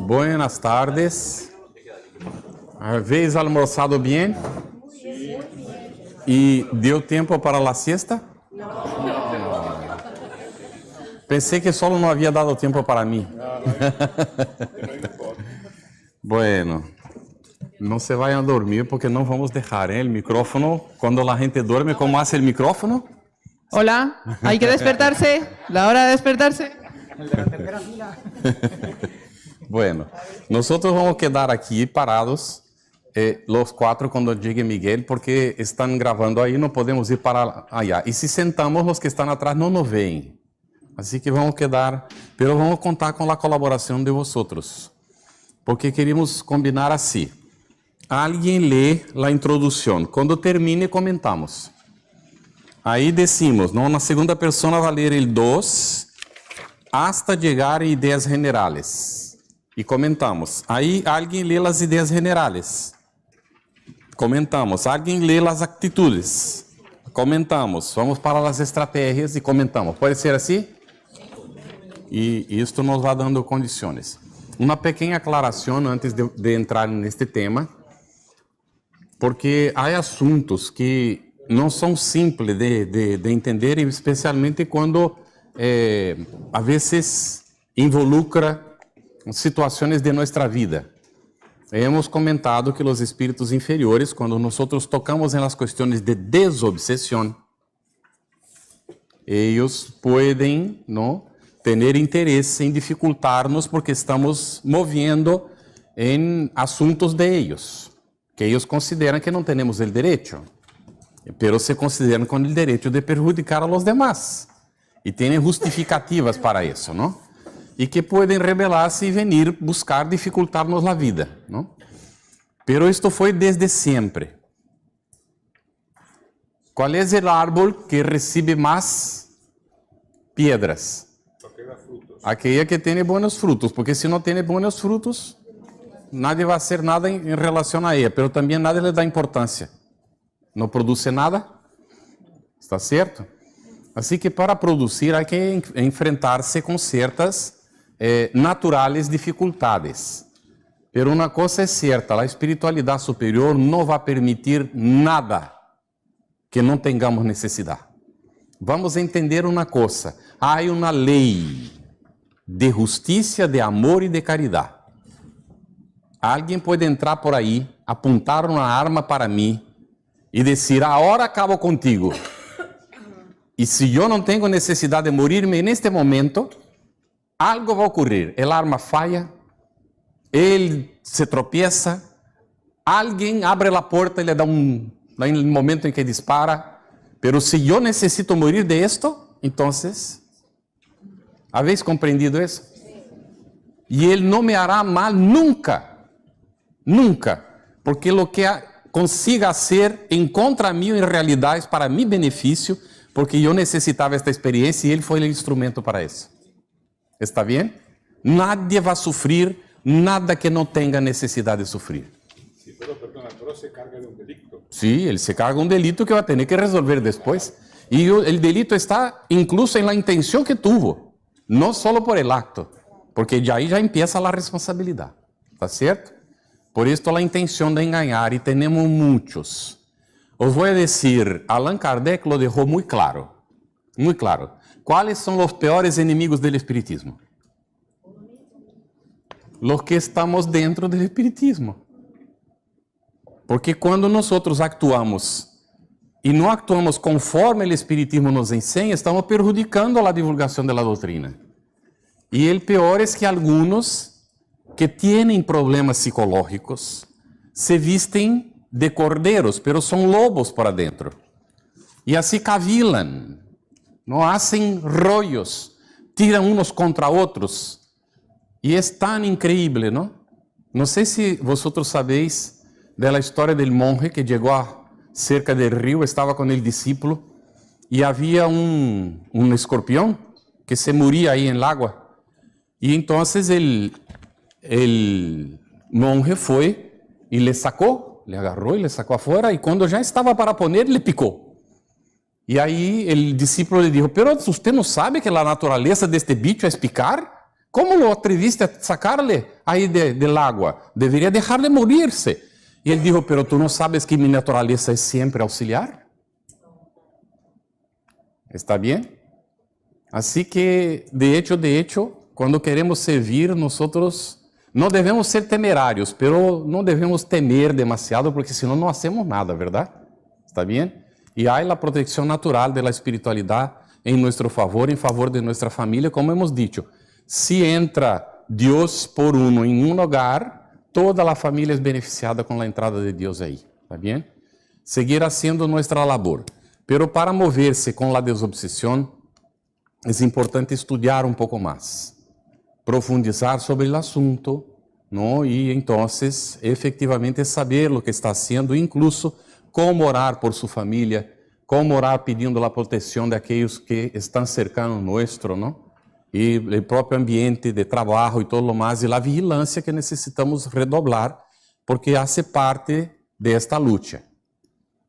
Buenas tardes. ¿Habéis almorzado bien? ¿Y dio tiempo para la siesta? No. Pensé que solo no había dado tiempo para mí. Bueno, no se vayan a dormir porque no vamos a dejar el micrófono. Cuando la gente duerme, ¿cómo hace el micrófono? Hola, hay que despertarse. La hora de despertarse. Bueno, nosotros vamos a quedar aquí parados, los cuatro cuando llegue Miguel, porque están grabando ahí, no podemos ir para allá. Y si sentamos, los que están atrás no nos ven. Así que vamos a quedar, pero vamos a contar con la colaboración de vosotros, porque queremos combinar así. Alguien lee la introducción, cuando termine comentamos. Aí decimos, ¿no? Na segunda persona va a leer el 2 hasta llegar a ideas generales. Y comentamos. Aí alguien lee las ideas generales. Comentamos. Alguien lee las actitudes. Comentamos. Vamos para las estrategias y comentamos. ¿Puede ser así? Y esto nos va dando condiciones. Una pequeña aclaración antes de entrar en este tema, porque hay asuntos que não são simples de entender, especialmente quando a vezes involucra situações de nossa vida. Hemos comentado que os espíritos inferiores, quando nós tocamos em las questões de desobsessão, eles podem, não, ter interesse em dificultar-nos porque estamos movendo em assuntos de eles, que eles consideram que não temos o direito. Pero se consideram com o direito de perjudicar a los demás. E têm justificativas para isso, não? E que podem rebelar-se e venir buscar dificultar-nos a vida, não? Pero isto foi desde sempre. Qual é o árbol que recebe mais piedras? Aquela que tem bons frutos, porque se não tem bons frutos, nadie vai fazer nada em relação a ela, pero também nada lhe dá importância. Não produz nada, está certo? Assim que para produzir há que enfrentar-se com certas naturais dificuldades. Pero uma coisa é certa, a espiritualidade superior não vai permitir nada que não tenhamos necessidade. Vamos entender uma coisa, há uma lei de justiça, de amor e de caridade. Alguém pode entrar por aí, apontar uma arma para mim, e dizer, agora acabo contigo. E se eu não tenho necessidade de morir-me neste momento, algo vai ocorrer. El arma falha, ele se tropeça, alguém abre a porta e lhe dá no momento em que dispara. Pero se eu necessito morir de esto, então, ¿habéis compreendido isso? E ele não me hará mal nunca, nunca, porque lo que consiga ser em contra mim em realidade para meu benefício, porque eu necessitava esta experiência e ele foi o instrumento para isso. Está bem? Nadie vai sofrer nada que não tenha necessidade de sofrer. Sí, pero se carga de un delito. Sí, ele se carga um delito que vai ter que resolver depois. E o delito está incluso na intenção que tuvo, não só por el acto, porque de aí já empieza a responsabilidade. Está certo? Por isso a intenção de enganar, e temos muitos. Os vou dizer, Allan Kardec lo deixou muito claro. Muito claro. Quais são os piores inimigos do espiritismo? Os que estamos dentro do espiritismo. Porque quando nós actuamos e não actuamos conforme o espiritismo nos ensina, estamos perjudicando a divulgação da doutrina. E o pior é que alguns que têm problemas psicológicos se vistem de cordeiros, pero são lobos para dentro. E assim cavilam, não hacen rollos, tiram uns contra outros. E é tão incrível, não? Não sei se vosotros sabéis da história do monge que chegou a cerca do rio, estava com o discípulo, e havia um escorpião que se moria aí em água. E então el monge foi e le sacou, le agarrou e le sacou afuera, e quando já estava para poner, le picou. E aí o discípulo lhe disse, pero você não sabe que a natureza deste bicho é picar? ¿Cómo lo atreviste a sacarle ahí del agua? Debería dejarle morirse. Y él dijo, pero tú no sabes que mi naturaleza es siempre auxiliar. ¿Está bien? Así que, de hecho, cuando queremos servir, nosotros no debemos ser temerarios, pero no debemos temer demasiado, porque si no, no hacemos nada, ¿verdad? ¿Está bien? Y hay la protección natural de la espiritualidad en nuestro favor, en favor de nuestra familia, como hemos dicho. Si entra Dios por uno en un hogar, toda la familia es beneficiada con la entrada de Dios ahí. ¿Está bien? Seguir haciendo nuestra labor. Pero para moverse con la desobsesión, es importante estudiar un poco más, profundizar sobre el asunto, ¿no? Y entonces, efectivamente, saber lo que está haciendo, incluso cómo orar por su familia, cómo orar pidiendo la protección de aquellos que están cercanos nuestro, ¿no? Y el propio ambiente de trabajo y todo lo más, y la vigilancia que necesitamos redoblar, porque hace parte de esta lucha,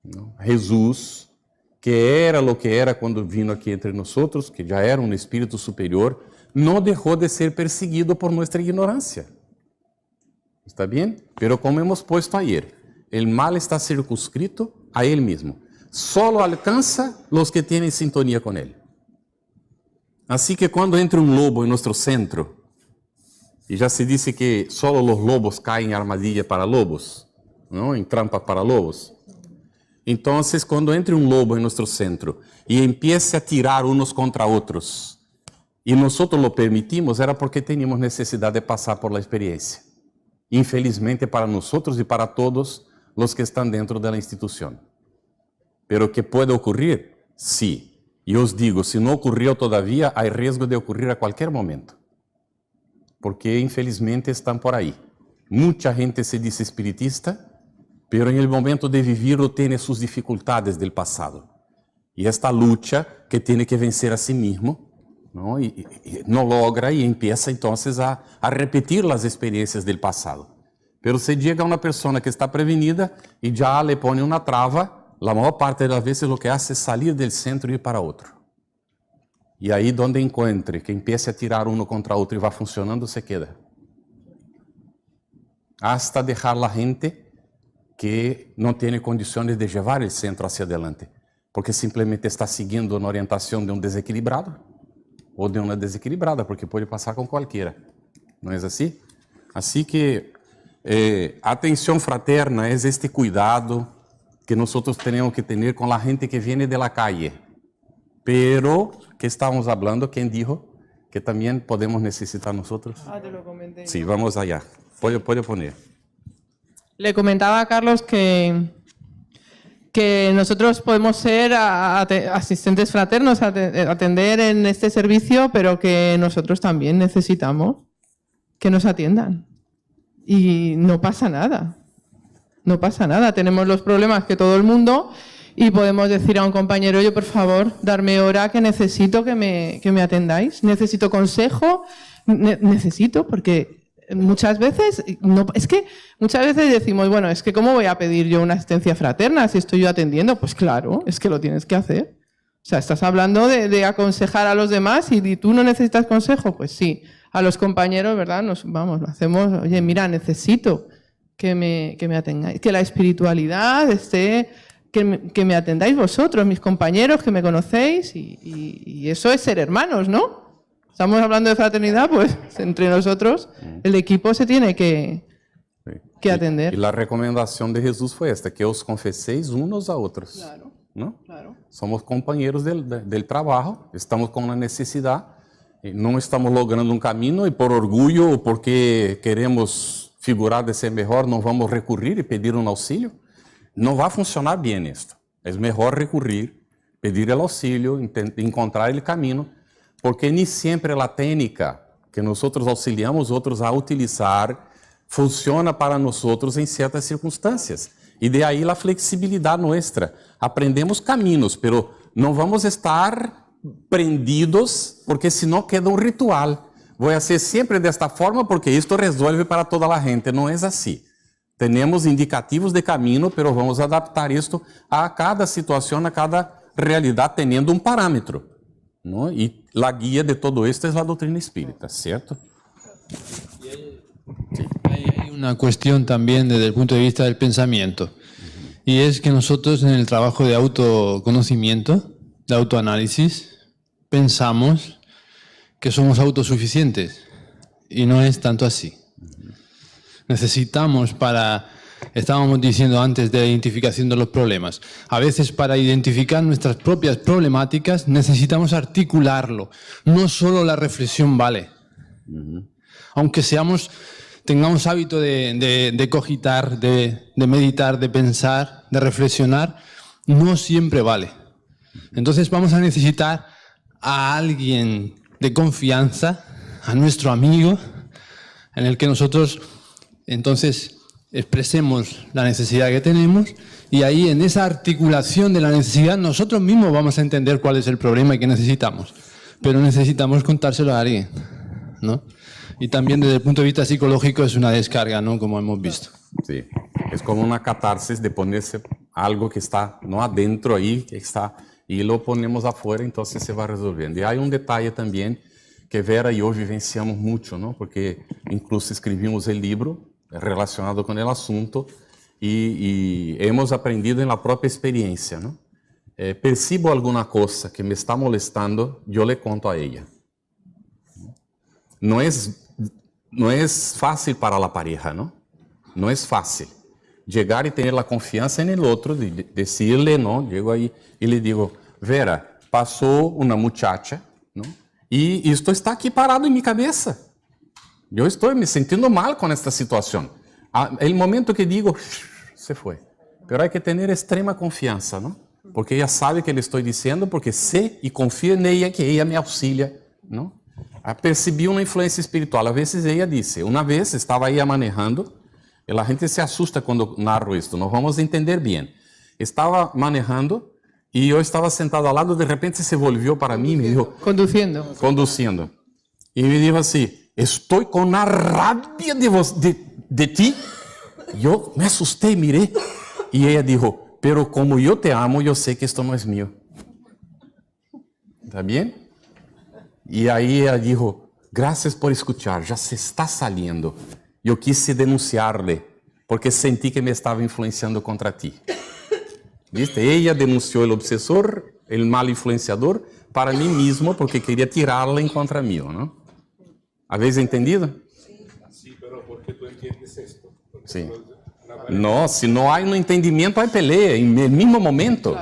¿no? Jesús, que era lo que era cuando vino aquí entre nosotros, que ya era un espíritu superior, no dejó de ser perseguido por nuestra ignorancia. ¿Está bien? Pero como hemos puesto ayer, el mal está circunscrito a él mismo. Solo alcanza los que tienen sintonía con él. Así que cuando entra un lobo en nuestro centro, y ya se dice que solo los lobos caen en armadillas para lobos, ¿no? En trampas para lobos. Entonces, cuando entre un lobo en nuestro centro y empiece a tirar unos contra otros, y nosotros lo permitimos, era porque teníamos necesidad de pasar por la experiencia. Infelizmente para nosotros y para todos los que están dentro de la institución. Pero que puede ocurrir, sí. Y os digo, si no ocurrió todavía, hay riesgo de ocurrir a cualquier momento. Porque infelizmente están por ahí. Mucha gente se dice espiritista, pero en el momento de vivirlo tiene sus dificultades del pasado. Y esta lucha que tiene que vencer a sí mismo, ¿no? Y no logra y empieza entonces a repetir las experiencias del pasado. Pero se llega a una persona que está prevenida y ya le pone una trava, la mayor parte de las veces lo que hace es salir del centro y ir para otro. Y ahí donde encuentre que empiece a tirar uno contra otro y va funcionando, se queda. Hasta dejar la gente que no tiene condiciones de llevar el centro hacia adelante, porque simplemente está siguiendo una orientación de un desequilibrado o de una desequilibrada, porque puede pasar con cualquiera. ¿No es así? Así que atención fraterna es este cuidado que nosotros tenemos que tener con la gente que viene de la calle. Pero, ¿qué estamos hablando? ¿Quién dijo que también podemos necesitar nosotros? Te lo comenté. Sí, vamos allá. Puede poner. Le comentaba a Carlos que nosotros podemos ser asistentes fraternos, atender en este servicio, pero que nosotros también necesitamos que nos atiendan. Y no pasa nada. No pasa nada. Tenemos los problemas que todo el mundo y podemos decir a un compañero, oye, por favor, darme hora que necesito que me atendáis. Necesito consejo. Necesito, porque muchas veces, muchas veces decimos, bueno, es que ¿cómo voy a pedir yo una asistencia fraterna si estoy yo atendiendo? Pues claro, es que lo tienes que hacer. O sea, estás hablando de aconsejar a los demás y tú no necesitas consejo. Pues sí, a los compañeros, ¿verdad? Lo hacemos, oye, mira, necesito que me atengáis, que la espiritualidad esté, que me atendáis vosotros, mis compañeros, que me conocéis, y eso es ser hermanos, ¿no? Estamos hablando de fraternidad, pues entre nosotros el equipo se tiene que atender. Y la recomendación de Jesús fue esta, que os confeséis unos a otros. Claro, ¿no? Claro. Somos compañeros del trabajo, estamos con una necesidad, no estamos logrando un camino y por orgullo o porque queremos figurar de ser mejor, no vamos a recurrir y pedir un auxilio. No va a funcionar bien esto. Es mejor recurrir, pedir el auxilio, encontrar el camino, porque ni siempre la técnica que nosotros auxiliamos otros a utilizar funciona para nosotros en ciertas circunstancias. Y de ahí la flexibilidad nuestra. Aprendemos caminos, pero no vamos a estar prendidos, porque senão queda um ritual. Vou ser sempre desta forma porque isto resolve para toda a gente. Não é assim. Temos indicativos de caminho, mas vamos adaptar isto a cada situação, a cada realidade, tendo um parâmetro. ¿No? E a guia de todo isto é a doutrina espírita, certo? Hay una cuestión también desde el punto de vista del pensamiento. Y es que nosotros en el trabajo de autoconocimiento, de autoanálisis, pensamos que somos autosuficientes. Y no es tanto así. Necesitamos estábamos diciendo antes de la identificación de los problemas, a veces para identificar nuestras propias problemáticas necesitamos articularlo. No solo la reflexión vale. Aunque tengamos hábito de cogitar, de meditar, de pensar, de reflexionar, no siempre vale. Entonces vamos a necesitar a alguien de confianza, a nuestro amigo, en el que nosotros entonces expresemos la necesidad que tenemos, y ahí en esa articulación de la necesidad nosotros mismos vamos a entender cuál es el problema y qué necesitamos. Pero necesitamos contárselo a alguien, ¿no? Y también desde el punto de vista psicológico es una descarga, ¿no? Como hemos visto. Sí, es como una catarsis de ponerse algo que está no adentro ahí, que está, y lo ponemos afuera, entonces se va resolviendo. Y hay un detalle también que Vera y yo vivenciamos mucho, ¿no? Porque incluso escribimos el libro relacionado con el asunto y hemos aprendido en la propia experiencia, ¿no? Percibo alguna cosa que me está molestando, yo le conto a ella. No es fácil para la pareja, ¿no? No es fácil llegar y tener la confianza en el otro, de decirle, ¿no? Llego ahí y le digo, Vera, pasó una muchacha, ¿no? Y esto está aquí parado en mi cabeza. Yo estoy me sintiendo mal con esta situación. El momento que digo, se fue. Pero hay que tener extrema confianza, ¿no? Porque ella sabe que le estoy diciendo, porque sé y confío en ella que ella me auxilia, ¿no? Percibí una influencia espiritual. A veces ella dice, una vez estaba ella manejando, y la gente se asusta cuando narro esto, nos vamos a entender bien. Estaba manejando y yo estaba sentado al lado, de repente se volvió para mí y me dijo... Conduciendo. Y me dijo así, estoy con una rabia de ti. Yo me asusté y miré. Y ella dijo, pero como yo te amo, yo sé que esto no es mío. ¿Está bien? Y ahí ella dijo, gracias por escuchar, ya se está saliendo. Yo quise denunciarle, porque sentí que me estaba influenciando contra ti. ¿Viste? Ella denunció el obsesor, el mal influenciador, para mí mismo, porque quería tirarla en contra mío, ¿no? ¿Habéis entendido? Sí, pero ¿por qué tú entiendes esto? Sí. No, si no hay un entendimiento, hay pelea en el mismo momento.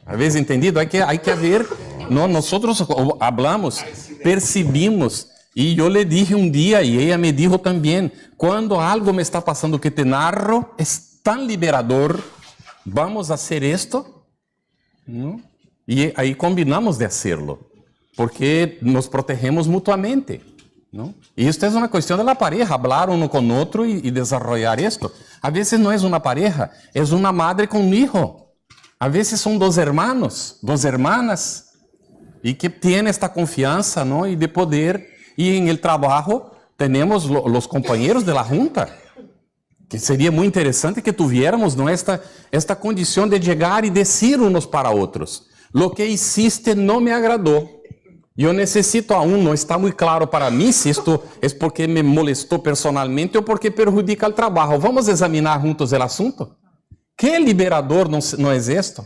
¿Habéis entendido? Hay que haber... No, nosotros hablamos, percibimos. Y yo le dije un día, y ella me dijo también, cuando algo me está pasando que te narro, es tan liberador, vamos a hacer esto, ¿no? Y ahí combinamos de hacerlo, porque nos protegemos mutuamente, ¿no? Y esto es una cuestión de la pareja, hablar uno con otro y desarrollar esto. A veces no es una pareja, es una madre con un hijo. A veces son dos hermanos, dos hermanas, y que tienen esta confianza, ¿no? Y de poder... Y en el trabajo tenemos los compañeros de la junta, que sería muy interesante que tuviéramos, ¿no? esta condición de llegar y decir unos para otros, lo que hiciste no me agradó, yo necesito aún, no está muy claro para mí si esto es porque me molestó personalmente o porque perjudica el trabajo. Vamos a examinar juntos el asunto. ¿Qué liberador no es esto?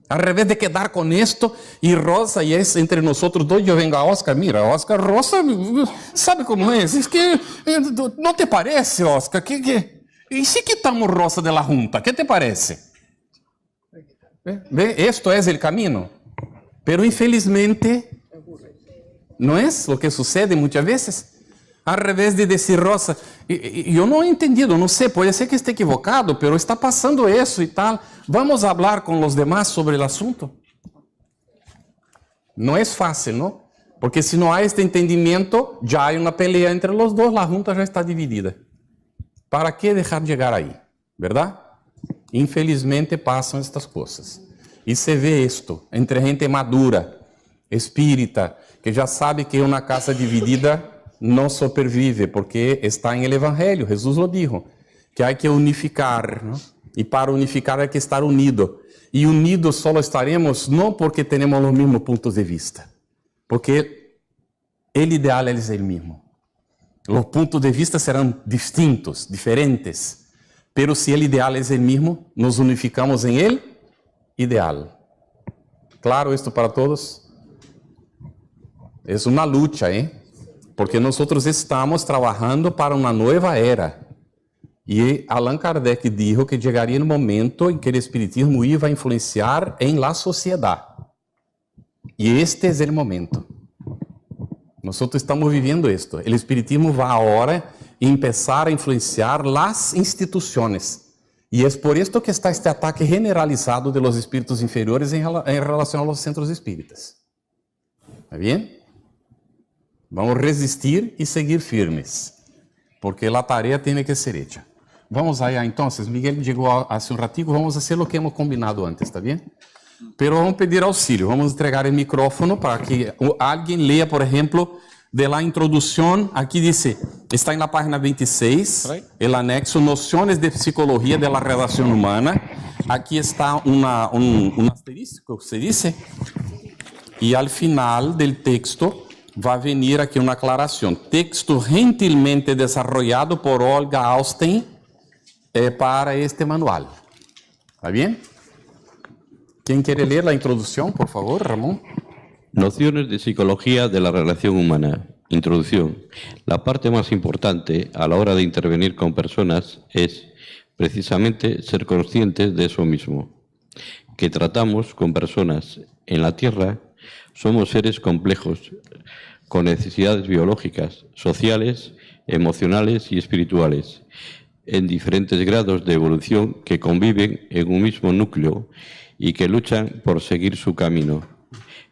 Al revés de quedar con esto, y Rosa, y es entre nosotros dos, yo vengo a Oscar, mira, Oscar, Rosa, ¿sabe cómo es que, ¿no te parece, Oscar? ¿Y si quitamos Rosa de la junta? ¿Qué te parece? ¿Ve? Esto es el camino. Pero infelizmente, ¿no es lo que sucede muchas veces? Al revés de decir, Rosa, yo no he entendido, no sé, puede ser que esté equivocado, pero está pasando eso y tal. Vamos a hablar con los demás sobre el asunto. No es fácil, ¿no? Porque si no hay este entendimiento, ya hay una pelea entre los dos, la junta ya está dividida. ¿Para qué dejar llegar ahí? ¿Verdad? Infelizmente pasan estas cosas. Y se ve esto entre gente madura, espírita, que ya sabe que una casa dividida no sobrevive, porque está en el Evangelio. Jesús lo dijo, que hay que unificar, ¿no? Y para unificar hay que estar unido. Y unidos solo estaremos no porque tenemos los mismos puntos de vista, porque el ideal es el mismo. Los puntos de vista serán distintos, diferentes, pero si el ideal es el mismo, nos unificamos en el ideal. ¿Claro esto para todos? Es una lucha, porque nosotros estamos trabajando para una nueva era. Y Allan Kardec dijo que llegaría el momento en que el espiritismo iba a influenciar en la sociedad. Y este es el momento. Nosotros estamos viviendo esto. El espiritismo va ahora a empezar a influenciar las instituciones. Y es por esto que está este ataque generalizado de los espíritus inferiores en relación a los centros espíritas. ¿Está bien? Vamos a resistir y seguir firmes, porque la tarea tiene que ser hecha. Vamos allá entonces. Miguel llegó hace un ratito, vamos a hacer lo que hemos combinado antes, ¿está bien? Pero vamos a pedir auxilio, vamos a entregar el micrófono para que alguien lea, por ejemplo, de la introducción. Aquí dice, está en la página 26, el anexo Nociones de Psicología de la Relación Humana. Aquí está un asterisco, se dice, y al final del texto va a venir aquí una aclaración. Texto gentilmente desarrollado por Olga Austin para este manual. ¿Está bien? ¿Quién quiere leer la introducción, por favor, Ramón? Nociones de psicología de la relación humana. Introducción. La parte más importante a la hora de intervenir con personas es, precisamente, ser conscientes de eso mismo. Que tratamos con personas en la Tierra, somos seres complejos, con necesidades biológicas, sociales, emocionales y espirituales, en diferentes grados de evolución que conviven en un mismo núcleo y que luchan por seguir su camino.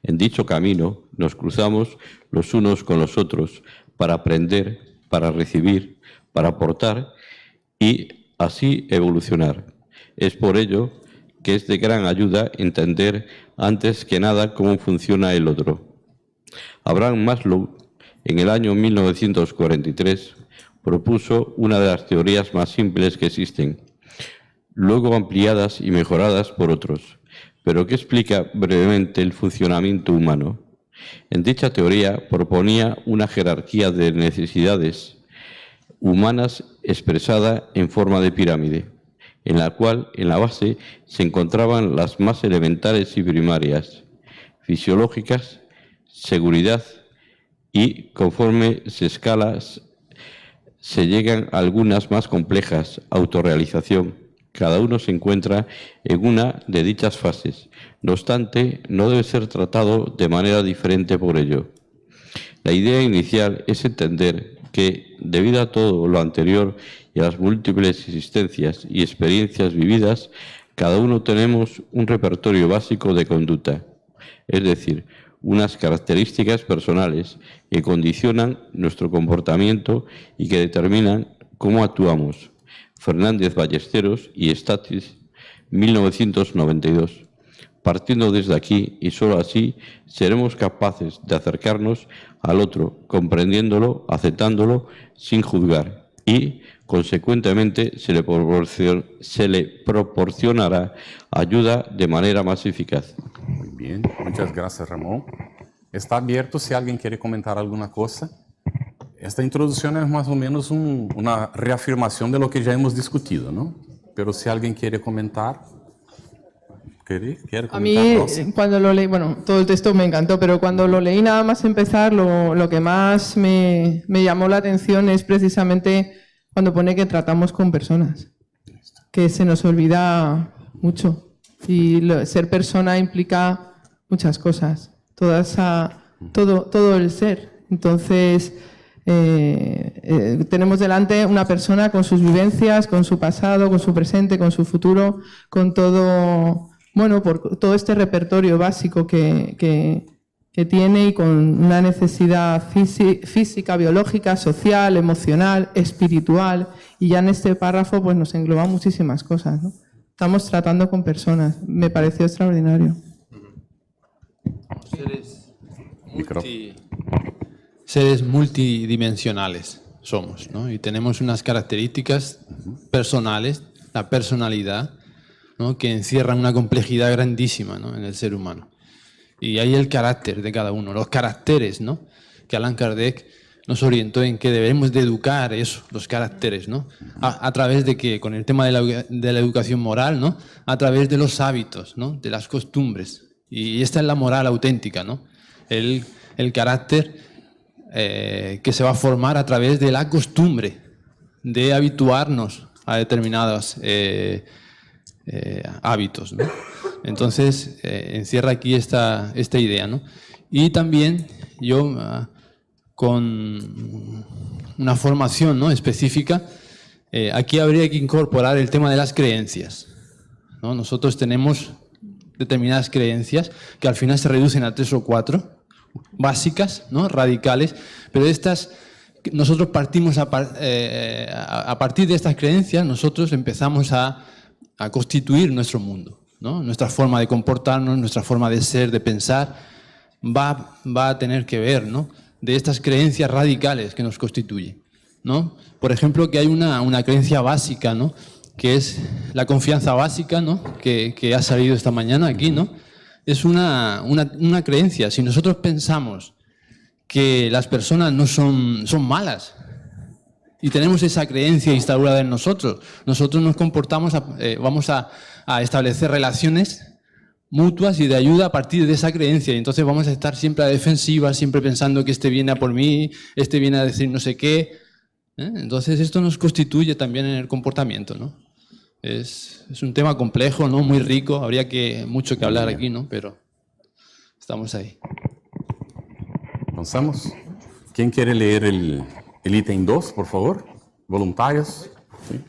En dicho camino nos cruzamos los unos con los otros para aprender, para recibir, para aportar y así evolucionar. Es por ello que es de gran ayuda entender antes que nada cómo funciona el otro. Abraham Maslow, en el año 1943, propuso una de las teorías más simples que existen, luego ampliadas y mejoradas por otros, pero que explica brevemente el funcionamiento humano. En dicha teoría proponía una jerarquía de necesidades humanas expresada en forma de pirámide, en la cual en la base se encontraban las más elementales y primarias, fisiológicas, seguridad y, conforme se escala, se llegan a algunas más complejas, autorrealización. Cada uno se encuentra en una de dichas fases. No obstante, no debe ser tratado de manera diferente por ello. La idea inicial es entender que, debido a todo lo anterior y a las múltiples existencias y experiencias vividas, cada uno tenemos un repertorio básico de conducta, es decir, unas características personales que condicionan nuestro comportamiento y que determinan cómo actuamos. Fernández Ballesteros y Statis, 1992. Partiendo desde aquí, y sólo así, seremos capaces de acercarnos al otro, comprendiéndolo, aceptándolo, sin juzgar, y, consecuentemente, se le proporcionará ayuda de manera más eficaz. Muy bien, muchas gracias, Ramón. Está abierto si alguien quiere comentar alguna cosa. Esta introducción es más o menos una reafirmación de lo que ya hemos discutido, ¿no? Pero si alguien quiere comentar... ¿Quiere comentar, a mí, Rosa? cuando lo leí, bueno, todo el texto me encantó, pero cuando lo leí nada más empezar, lo que más me llamó la atención es precisamente cuando pone que tratamos con personas, que se nos olvida mucho. Y ser persona implica muchas cosas, todo el ser. Entonces, tenemos delante una persona con sus vivencias, con su pasado, con su presente, con su futuro, con todo, bueno, por todo este repertorio básico que tiene y con una necesidad física, biológica, social, emocional, espiritual. Y ya en este párrafo pues nos engloba muchísimas cosas, ¿no? Estamos tratando con personas. Me pareció extraordinario. Seres multidimensionales somos, ¿no? Y tenemos unas características personales, la personalidad, ¿no? Que encierran una complejidad grandísima, ¿no? En el ser humano. Y hay el carácter de cada uno, los caracteres, ¿no? Que Allan Kardec nos orientó en que debemos de educar eso, los caracteres, ¿no? A través de que, con el tema de la educación moral, ¿no? A través de los hábitos, ¿no? De las costumbres. Y esta es la moral auténtica, ¿no? El carácter que se va a formar a través de la costumbre, de habituarnos a determinados hábitos, ¿no? Entonces, encierra aquí esta idea, ¿no? Y también yo, con una formación, ¿no? específica, aquí habría que incorporar el tema de las creencias, ¿no? Nosotros tenemos determinadas creencias que al final se reducen a 3 o 4, básicas, ¿no? radicales, pero estas, nosotros partimos a partir de estas creencias, nosotros empezamos a constituir nuestro mundo, ¿no? Nuestra forma de comportarnos, nuestra forma de ser, de pensar, va a tener que ver, ¿no? de estas creencias radicales que nos constituyen, ¿no? Por ejemplo, que hay una creencia básica, ¿no? que es la confianza básica, ¿no? que ha salido esta mañana aquí, ¿no? Es una creencia. Si nosotros pensamos que las personas no son malas y tenemos esa creencia instaurada en nosotros nos comportamos, vamos a establecer relaciones mutuas y de ayuda a partir de esa creencia. Y entonces vamos a estar siempre a defensiva, siempre pensando que este viene a por mí, este viene a decir no sé qué. Entonces esto nos constituye también en el comportamiento, ¿no? Es un tema complejo, ¿no? Muy rico, habría mucho que hablar aquí, ¿no? Pero estamos ahí. ¿Avanzamos? ¿Quién quiere leer el ítem 2, por favor? Voluntarios. ¿Sí?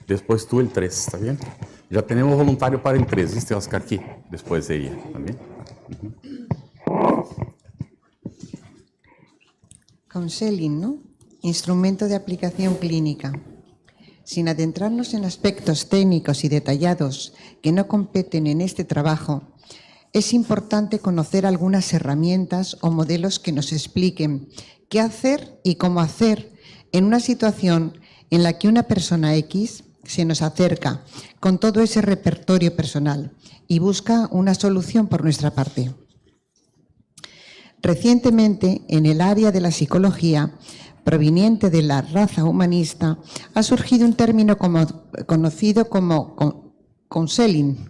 Después tú el 3, ¿está bien? Ya tenemos voluntario para el 3, ¿viste, Oscar? Aquí, después de ella, ¿también? Counseling, ¿no? Instrumento de aplicación clínica. Sin adentrarnos en aspectos técnicos y detallados que no competen en este trabajo, es importante conocer algunas herramientas o modelos que nos expliquen qué hacer y cómo hacer en una situación en la que una persona X se nos acerca con todo ese repertorio personal y busca una solución por nuestra parte. Recientemente, en el área de la psicología, proveniente de la raza humanista, ha surgido un término conocido como counseling,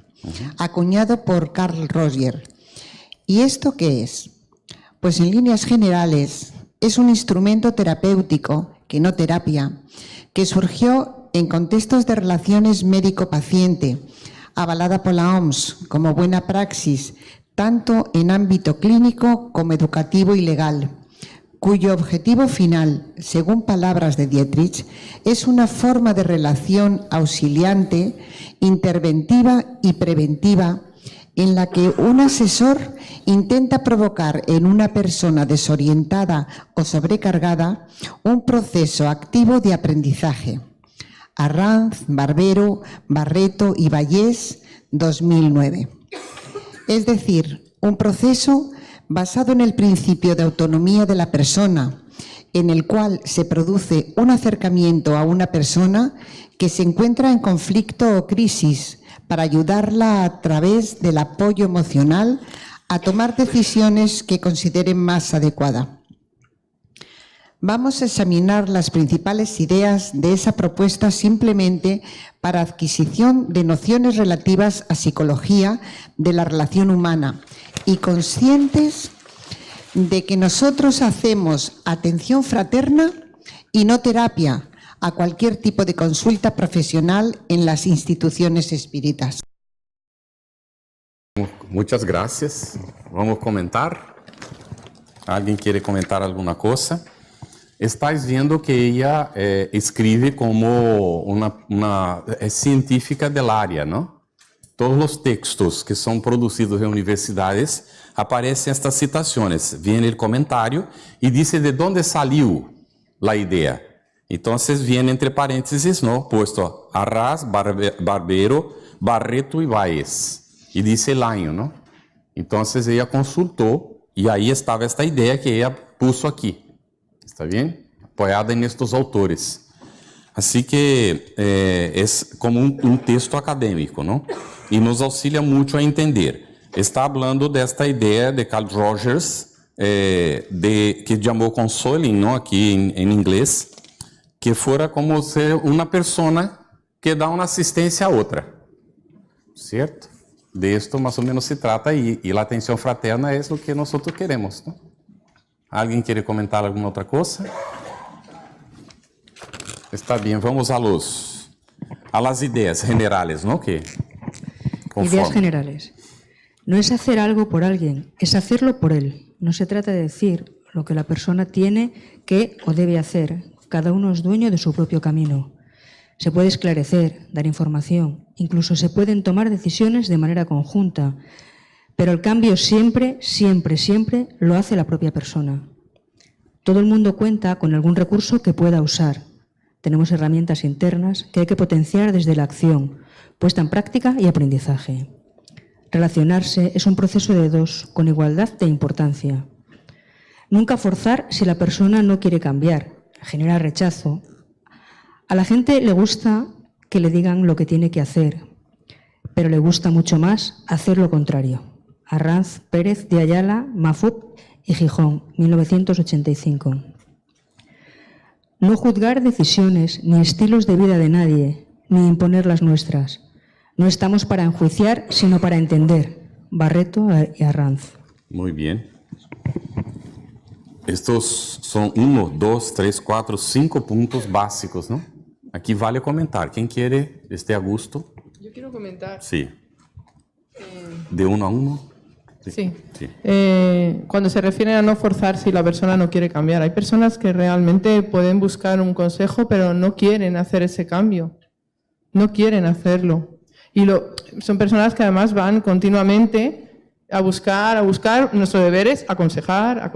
acuñado por Carl Rogers. ¿Y esto qué es? Pues en líneas generales es un instrumento terapéutico, que no terapia, que surgió en contextos de relaciones médico-paciente, avalada por la OMS como buena praxis, tanto en ámbito clínico como educativo y legal, cuyo objetivo final, según palabras de Dietrich, es una forma de relación auxiliante, interventiva y preventiva, en la que un asesor intenta provocar en una persona desorientada o sobrecargada un proceso activo de aprendizaje. Arranz, Barbero, Barreto y Vallés, 2009. Es decir, un proceso basado en el principio de autonomía de la persona, en el cual se produce un acercamiento a una persona que se encuentra en conflicto o crisis para ayudarla a través del apoyo emocional a tomar decisiones que consideren más adecuadas. Vamos a examinar las principales ideas de esa propuesta simplemente para adquisición de nociones relativas a psicología de la relación humana y conscientes de que nosotros hacemos atención fraterna y no terapia a cualquier tipo de consulta profesional en las instituciones espíritas. Muchas gracias. Vamos a comentar. ¿Alguien quiere comentar alguna cosa? Estáis viendo que ella escribe como una científica del área, ¿no? Todos los textos que son producidos en universidades aparecen estas citaciones. Viene el comentario y dice de dónde salió la idea. Entonces viene entre paréntesis, ¿no? Puesto Arras, Barbero, Barreto y Valles. Y dice el año, ¿no? Entonces ella consultó y ahí estaba esta idea que ella puso aquí. ¿Está bien? Apoyada en estos autores. Así que es como un texto académico, ¿no? Y nos auxilia mucho a entender. Está hablando de esta idea de Carl Rogers, que llamó consoling, ¿no? Aquí en inglés, que fuera como ser una persona que da una asistencia a otra, ¿cierto? De esto más o menos se trata y la atención fraterna es lo que nosotros queremos, ¿no? ¿Alguien quiere comentar alguna otra cosa? Está bien, vamos a las ideas generales, ¿no? Que Ideas generales. No es hacer algo por alguien, es hacerlo por él. No se trata de decir lo que la persona tiene que o debe hacer. Cada uno es dueño de su propio camino. Se puede esclarecer, dar información, incluso se pueden tomar decisiones de manera conjunta, pero el cambio siempre, siempre, siempre lo hace la propia persona. Todo el mundo cuenta con algún recurso que pueda usar. Tenemos herramientas internas que hay que potenciar desde la acción, puesta en práctica y aprendizaje. Relacionarse es un proceso de dos, con igualdad de importancia. Nunca forzar si la persona no quiere cambiar, genera rechazo. A la gente le gusta que le digan lo que tiene que hacer, pero le gusta mucho más hacer lo contrario. Arranz, Pérez de Ayala, Mafut y Gijón, 1985. No juzgar decisiones ni estilos de vida de nadie, ni imponer las nuestras. No estamos para enjuiciar, sino para entender. Barreto y Arranz. Muy bien. Estos son 1, 2, 3, 4, 5 puntos básicos, ¿no? Aquí vale comentar. ¿Quién quiere? Esté a gusto. Yo quiero comentar. Sí. ¿De 1 a 1? Sí. Sí. Cuando se refiere a no forzar si la persona no quiere cambiar, hay personas que realmente pueden buscar un consejo, pero no quieren hacer ese cambio. No quieren hacerlo. Y son personas que además van continuamente a buscar. Nuestro deber es aconsejar,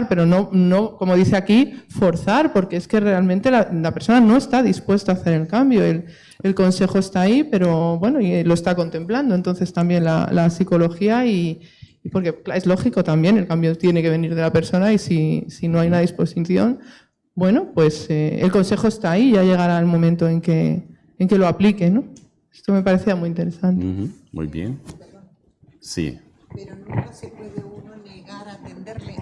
pero no, como dice aquí, forzar, porque es que realmente la persona no está dispuesta a hacer el cambio. El consejo está ahí, pero bueno, y lo está contemplando. Entonces también la psicología y porque es lógico también, el cambio tiene que venir de la persona y si no hay una disposición, bueno, pues el consejo está ahí y ya llegará el momento en que lo aplique, ¿no? Esto me parecía muy interesante. Muy bien. Sí. Pero nunca se puede uno negar a atenderle.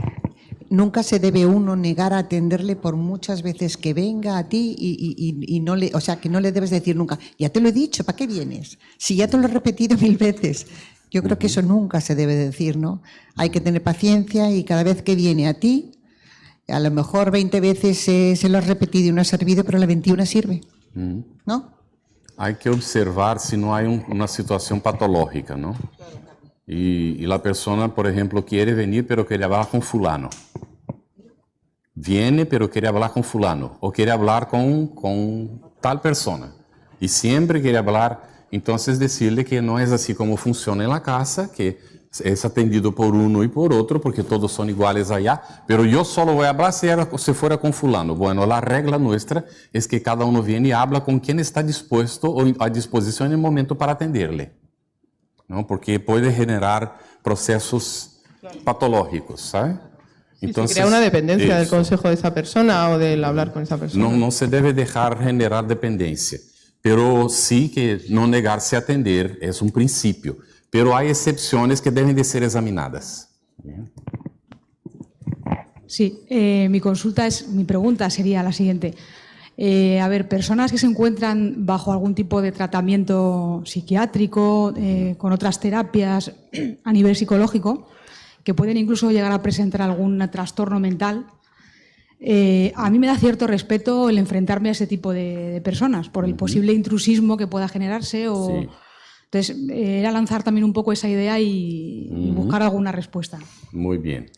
Nunca se debe uno negar a atenderle por muchas veces que venga a ti y no le, o sea, que no le debes decir nunca, ya te lo he dicho, ¿para qué vienes? Si ya te lo he repetido 1000 veces. Yo creo que eso nunca se debe decir, ¿no? Hay que tener paciencia y cada vez que viene a ti, a lo mejor 20 veces se lo has repetido y no ha servido, pero la 21 sirve, ¿no? Hay que observar si no hay una situación patológica, ¿no? Y la persona, por ejemplo, quiere venir, pero quiere hablar con fulano. Viene, pero quiere hablar con fulano. O quiere hablar con tal persona. Y siempre quiere hablar. Entonces, decirle que no es así como funciona en la casa, que es atendido por uno y por otro, porque todos son iguales allá. Pero yo solo voy a hablar si fuera con fulano. Bueno, la regla nuestra es que cada uno viene y habla con quien está dispuesto o a disposición en el momento para atenderle. ¿No? Porque puede generar procesos patológicos, ¿sabe? Entonces, se crea una dependencia del consejo de esa persona o del hablar con esa persona. No se debe dejar generar dependencia, pero sí que no negarse a atender es un principio, pero hay excepciones que deben de ser examinadas. Sí, mi pregunta sería la siguiente. A ver, personas que se encuentran bajo algún tipo de tratamiento psiquiátrico, con otras terapias a nivel psicológico, que pueden incluso llegar a presentar algún trastorno mental, a mí me da cierto respeto el enfrentarme a ese tipo de personas por el posible intrusismo que pueda generarse. Sí. Entonces, era lanzar también un poco esa idea y buscar alguna respuesta. Muy bien.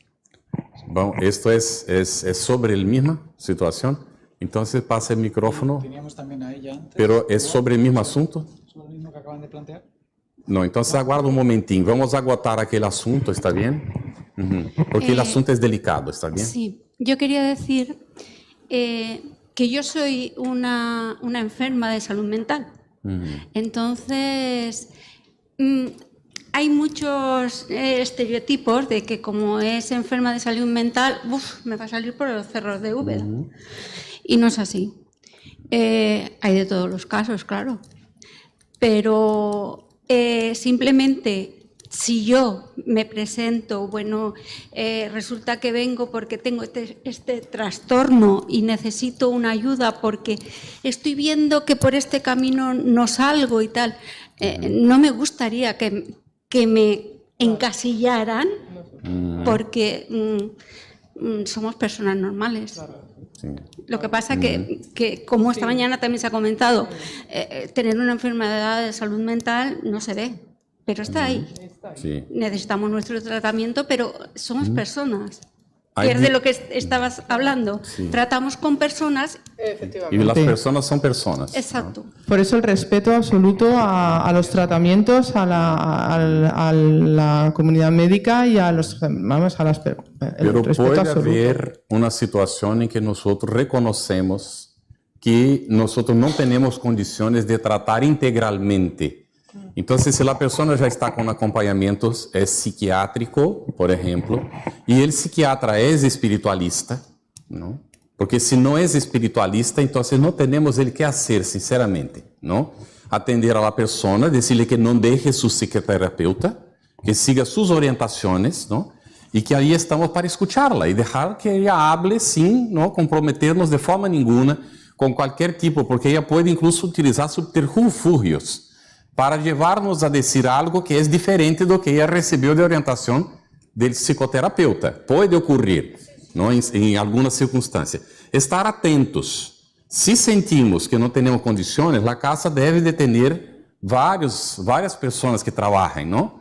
Bueno, esto es sobre la misma situación. Entonces pasa el micrófono. Teníamos también a ella antes. Pero es sobre el mismo asunto. ¿Sobre el mismo que acaban de plantear? No, entonces aguarda un momentín. Vamos a agotar aquel asunto, ¿está bien? Porque el asunto es delicado, ¿está bien? Sí, yo quería decir que yo soy una enferma de salud mental. Entonces, hay muchos estereotipos de que como es enferma de salud mental, me va a salir por los cerros de Úbeda. Y no es así. Hay de todos los casos, claro. Pero simplemente si yo me presento, bueno, resulta que vengo porque tengo este trastorno y necesito una ayuda porque estoy viendo que por este camino no salgo y tal, no me gustaría que me encasillaran porque somos personas normales. Sí. Lo que pasa que como esta mañana también se ha comentado, tener una enfermedad de salud mental no se ve, pero está ahí. Sí. Necesitamos nuestro tratamiento, pero somos personas. Hay Que es de lo que estabas hablando. Sí. Tratamos con personas. Y las personas son personas. Exacto. Por eso el respeto absoluto a los tratamientos, a la comunidad médica y a los, vamos, a las Pero puede haber una situación en que nosotros reconocemos que nosotros no tenemos condiciones de tratar integralmente. Entonces, si la persona ya está con acompañamiento psiquiátrico, por ejemplo, y el psiquiatra es espiritualista, ¿no? Porque si no es espiritualista, entonces no tenemos el que hacer, sinceramente, ¿no? Atender a la persona, decirle que no deje su psicoterapeuta, que siga sus orientaciones, ¿no? Y que ahí estamos para escucharla y dejar que ella hable sin, ¿no?, comprometernos de forma ninguna con cualquier tipo, porque ella puede incluso utilizar subterfugios para llevarnos a decir algo que es diferente do que ella recibió de orientación del psicoterapeuta. Puede ocurrir, ¿no?, en algunas circunstancias. Estar atentos. Si sentimos que no tenemos condiciones, la casa debe de tener várias pessoas que trabalhem, não?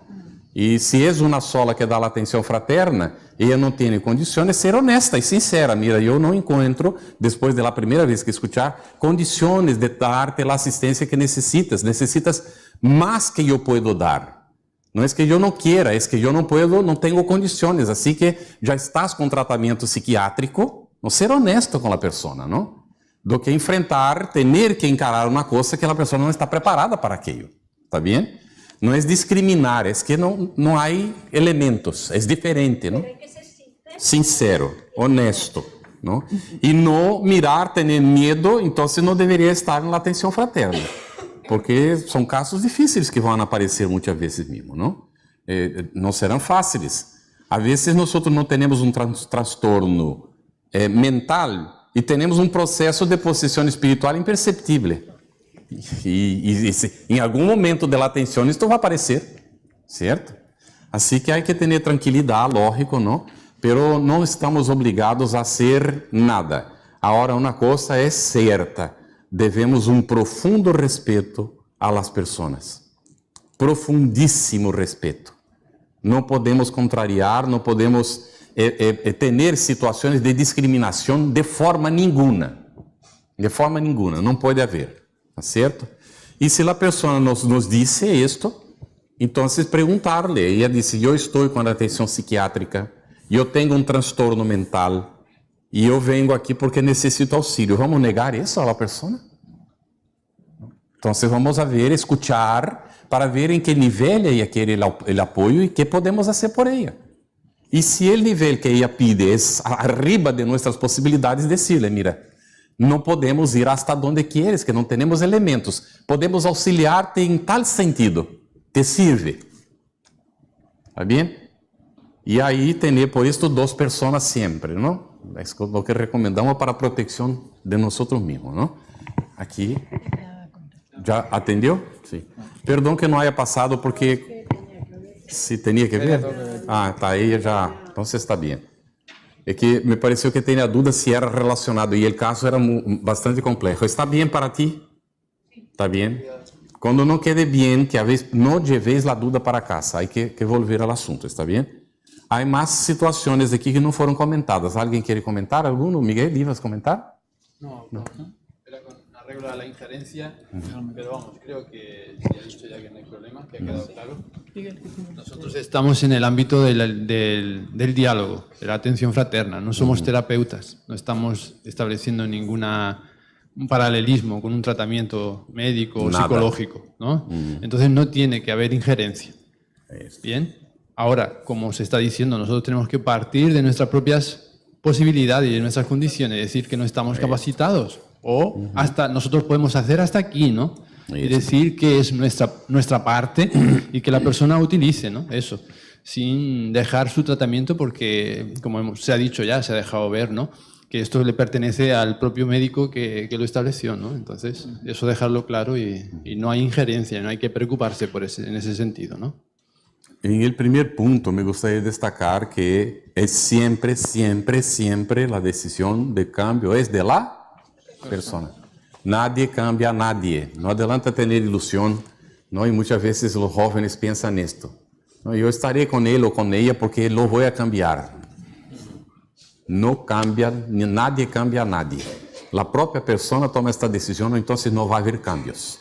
E se é uma sola que dá a atenção fraterna, ela não tem condições, ser honesta e sincera. Mira, eu não encontro, depois da primeira vez que escuchar, condições de dar-te a assistência que necessitas. Necessitas mais que eu posso dar. Não é que eu não queira, é que eu não puedo, não tenho condições. Assim que já estás com tratamento psiquiátrico, não ser honesto com a pessoa, não? Do que enfrentar, ter que encarar uma coisa que a pessoa não está preparada para aquilo. Está bem? Não é discriminar, é que não há elementos, é diferente, não? Sincero, honesto, não? E não mirar, ter medo, então não deveria estar na atenção fraterna, porque são casos difíceis que vão aparecer muitas vezes mesmo, não? Não serão fáceis. Às vezes nós não temos um transtorno mental e temos um processo de possessão espiritual imperceptível. E em algum momento da atenção isso vai aparecer, certo? Assim que há que ter tranquilidade, lógico, não? Pero não estamos obrigados a ser nada. Agora, uma coisa é certa: devemos um profundo respeito às pessoas, profundíssimo respeito. Não podemos contrariar, não podemos ter situações de discriminação de forma nenhuma. De forma nenhuma, não pode haver. Certo? E se a pessoa nos disse isto, então perguntar-lhe. Ela disse: eu estou com atenção psiquiátrica, eu tenho um transtorno mental e eu venho aqui porque necessito auxílio. Vamos negar isso à pessoa? Então vamos a ver, escuchar, para ver em que nível ela quer o apoio e que podemos fazer por ela. E se o nível que ela pide é arriba de nossas possibilidades, decirle: mira, não podemos ir hasta donde quieres, que não temos elementos. Podemos auxiliar-te em tal sentido. Te sirve. ¿Está bem? E aí, ter por isto 2 pessoas sempre, não? É o que recomendamos para a proteção de nós mesmos, não? Aqui. Já atendeu? Sim. Perdão que não haya passado porque se tinha que ver. Ah, tá aí já. Então você está bem. É que me pareceu que tinha dúvida se era relacionado e o caso era bastante complexo. ¿Está bem para ti? ¿Está bem? Quando não quede bem, que a vez não llevéis a dúvida para casa, há que volver ao assunto, ¿está bem? Há mais situações aqui que não foram comentadas. Alguém quer comentar? Alguno? Miguel, ¿ibas a comentar? No. Era con arreglo a la injerencia, pero vamos, creo que se ha dicho ya que no hay problema, que ha quedado claro. Nosotros estamos en el ámbito del diálogo, de la atención fraterna, no somos terapeutas, no estamos estableciendo un paralelismo con un tratamiento médico o psicológico, ¿no? Entonces no tiene que haber injerencia. Bien, ahora, como se está diciendo, nosotros tenemos que partir de nuestras propias posibilidades y de nuestras condiciones, es decir, que no estamos capacitados. O hasta nosotros podemos hacer hasta aquí, ¿no? y decir que es nuestra parte y que la persona utilice, ¿no? Eso, sin dejar su tratamiento porque, como se ha dicho ya, se ha dejado ver, ¿no? Que esto le pertenece al propio médico que lo estableció, ¿no? Entonces, eso dejarlo claro y no hay injerencia, no hay que preocuparse en ese sentido, ¿no? En el primer punto me gustaría destacar que es siempre, siempre, siempre la decisión de cambio es de la persona. Nadie cambia a nadie. No adelanta tener ilusión, ¿no? Y muchas veces los jóvenes piensan esto, ¿no? Yo estaré con él o con ella porque lo voy a cambiar. No cambia, nadie cambia a nadie. La propia persona toma esta decisión, entonces no va a haber cambios.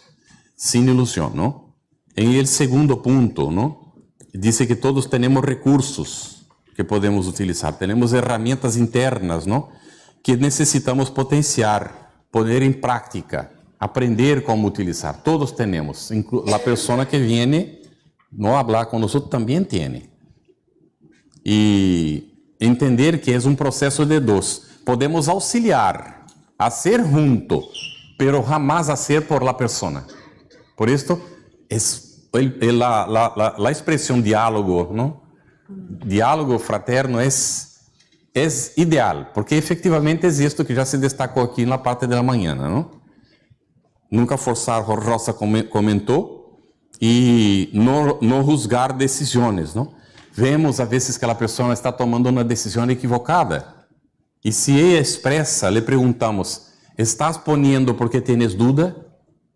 Sin ilusión, ¿no? En el segundo punto, ¿no? Dice que todos tenemos recursos que podemos utilizar, tenemos herramientas internas, ¿no? Que necesitamos potenciar, poner en práctica, aprender cómo utilizar. Todos tenemos. La persona que viene no a hablar con nosotros también tiene. Y entender que es un proceso de dos. Podemos auxiliar, hacer junto, pero jamás hacer por la persona. Por esto es la expresión diálogo, ¿no? Diálogo fraterno es ideal, porque efectivamente es esto que ya se destacó aquí en la parte de la mañana, ¿no? Nunca forzar, Rosa comentó, y no juzgar decisiones, ¿no? Vemos a veces que la persona está tomando una decisión equivocada, y si ella expresa, le preguntamos, ¿estás poniendo porque tienes duda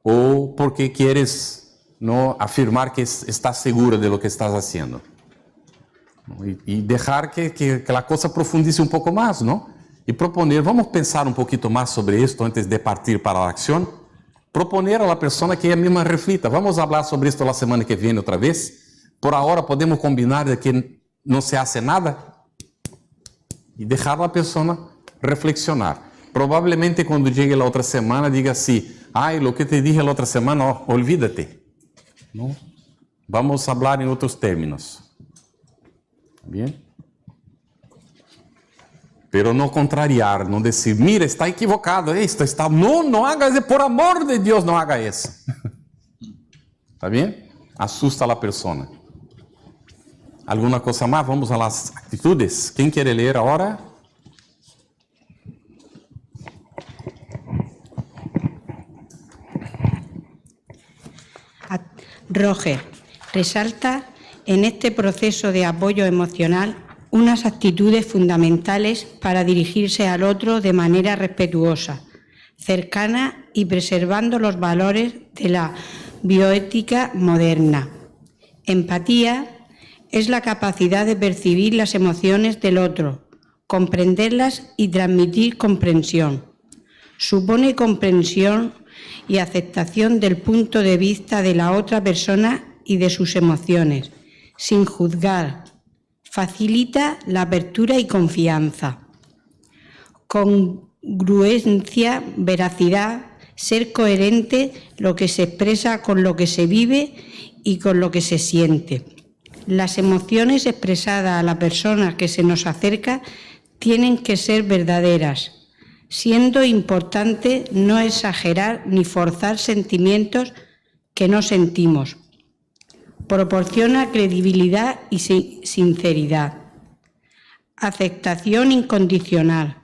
o porque quieres no afirmar que estás segura de lo que estás haciendo? Y dejar que la cosa profundice un poco más, ¿no? Y proponer, vamos a pensar un poquito más sobre esto antes de partir para la acción. Proponer a la persona que ella misma reflita. Vamos a hablar sobre esto la semana que viene otra vez. Por ahora podemos combinar de que no se hace nada y dejar a la persona reflexionar. Probablemente cuando llegue la otra semana diga así, ay, lo que te dije la otra semana, oh, olvídate. ¿No? Vamos a hablar en otros términos. ¿Bien? Pero no contrariar, no decir, mira, está equivocado esto, está... No haga eso, por amor de Dios, no haga eso. ¿Está bien? Asusta a la persona. ¿Alguna cosa más? Vamos a las actitudes. ¿Quién quiere leer ahora? Roger resalta en este proceso de apoyo emocional unas actitudes fundamentales para dirigirse al otro de manera respetuosa, cercana y preservando los valores de la bioética moderna. Empatía es la capacidad de percibir las emociones del otro, comprenderlas y transmitir comprensión. Supone comprensión y aceptación del punto de vista de la otra persona y de sus emociones, sin juzgar. Facilita la apertura y confianza. Congruencia, veracidad, ser coherente, lo que se expresa con lo que se vive y con lo que se siente. Las emociones expresadas a la persona que se nos acerca tienen que ser verdaderas, siendo importante no exagerar ni forzar sentimientos que no sentimos. Proporciona credibilidad y sinceridad. Aceptación incondicional.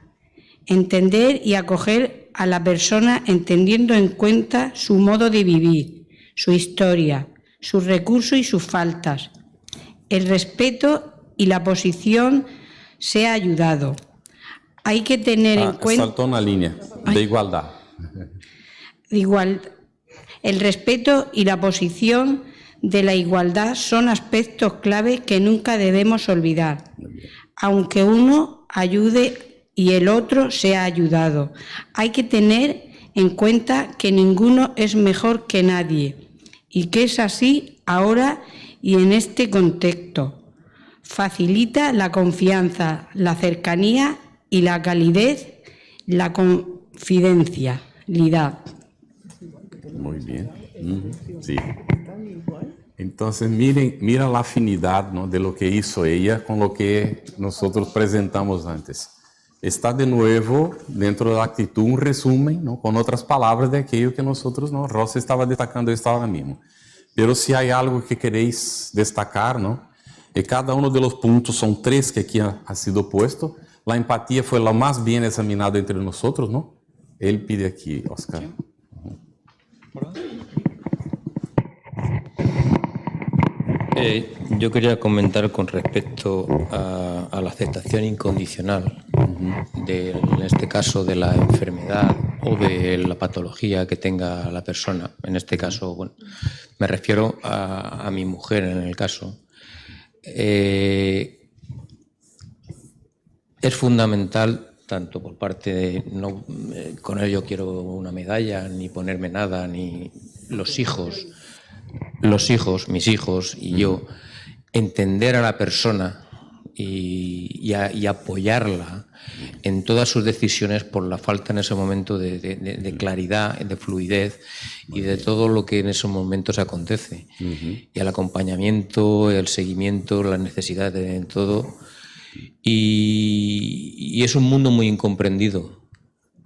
Entender y acoger a la persona entendiendo en cuenta su modo de vivir, su historia, sus recursos y sus faltas. El respeto y la posición sea ayudado. Hay que tener en cuenta... Saltó una línea de igualdad. El respeto y la posición de la igualdad son aspectos clave que nunca debemos olvidar. Aunque uno ayude y el otro sea ayudado, hay que tener en cuenta que ninguno es mejor que nadie y que es así ahora y en este contexto. Facilita la confianza, la cercanía y la calidez, la confidencialidad. Muy bien. Sí. Entonces, mira la afinidad, ¿no?, de lo que hizo ella con lo que nosotros presentamos antes. está de nuevo dentro de la actitud un resumen, ¿no? Con otras palabras de aquello que nosotros, ¿no? Rosa estaba destacando esto ahora mismo. Pero si hay algo que queréis destacar, ¿no? Y cada uno de los puntos, son 3 que aquí ha sido puesto. La empatía fue lo más bien examinado entre nosotros, ¿no? Él pide aquí, Oscar. Yo quería comentar con respecto a la aceptación incondicional, en este caso de la enfermedad o de la patología que tenga la persona. En este caso, bueno, me refiero a mi mujer en el caso. Es fundamental, tanto por parte de, no con ello quiero una medalla, ni ponerme nada, ni los hijos, mis hijos y yo, entender a la persona y apoyarla en todas sus decisiones por la falta en ese momento de claridad, de fluidez y de todo lo que en esos momentos acontece. Y el acompañamiento, el seguimiento, las necesidades, en todo. Y es un mundo muy incomprendido.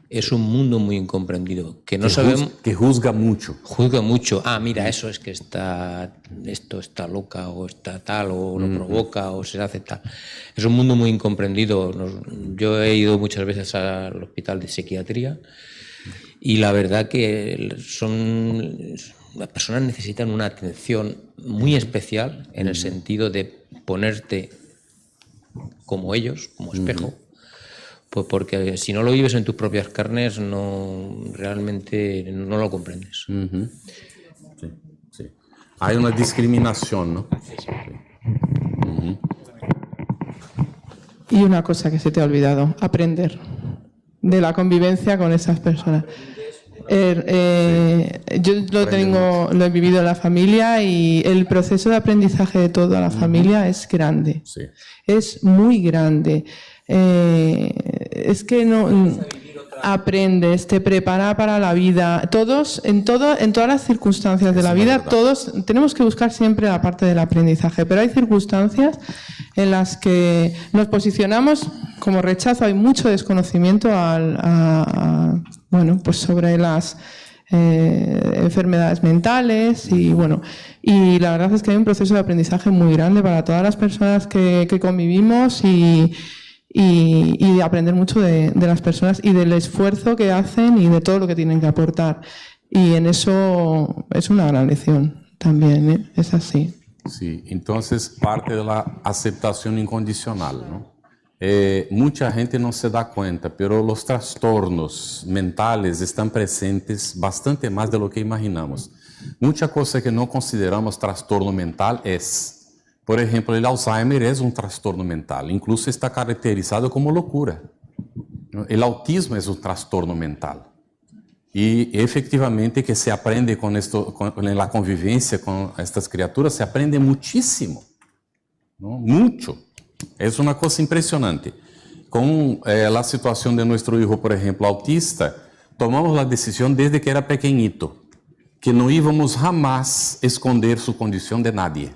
Es un mundo muy incomprendido, que no sabemos... Que juzga mucho. Juzga mucho. Ah, mira, eso es que esto está loca, o está tal, o lo provoca, o se hace tal. Es un mundo muy incomprendido. Yo he ido muchas veces al hospital de psiquiatría y la verdad que las personas necesitan una atención muy especial en el sentido de ponerte como ellos, como espejo. Pues porque si no lo vives en tus propias carnes, realmente no lo comprendes. Sí, sí. Hay una discriminación, ¿no? Y una cosa que se te ha olvidado, aprender de la convivencia con esas personas. Yo lo he vivido en la familia y el proceso de aprendizaje de toda la familia es grande. Sí. Es muy grande. Es que no aprendes, te prepara para la vida. Todos, en todas las circunstancias de la vida, todos tenemos que buscar siempre la parte del aprendizaje, pero hay circunstancias en las que nos posicionamos como rechazo. Hay mucho desconocimiento pues sobre las enfermedades mentales y la verdad es que hay un proceso de aprendizaje muy grande para todas las personas que convivimos y de aprender mucho de las personas y del esfuerzo que hacen y de todo lo que tienen que aportar. Y en eso es una gran lección también, ¿eh? Es así. Sí, entonces parte de la aceptación incondicional, ¿no? Mucha gente no se da cuenta, pero los trastornos mentales están presentes bastante más de lo que imaginamos. Mucha cosa que no consideramos trastorno mental es... Por ejemplo, el Alzheimer es un trastorno mental, incluso está caracterizado como locura. El autismo es un trastorno mental. Y efectivamente que se aprende con la convivencia con estas criaturas, se aprende muchísimo, ¿no? Mucho. Es una cosa impresionante. Con la situación de nuestro hijo, por ejemplo, autista, tomamos la decisión desde que era pequeñito, que no íbamos jamás esconder su condición de nadie.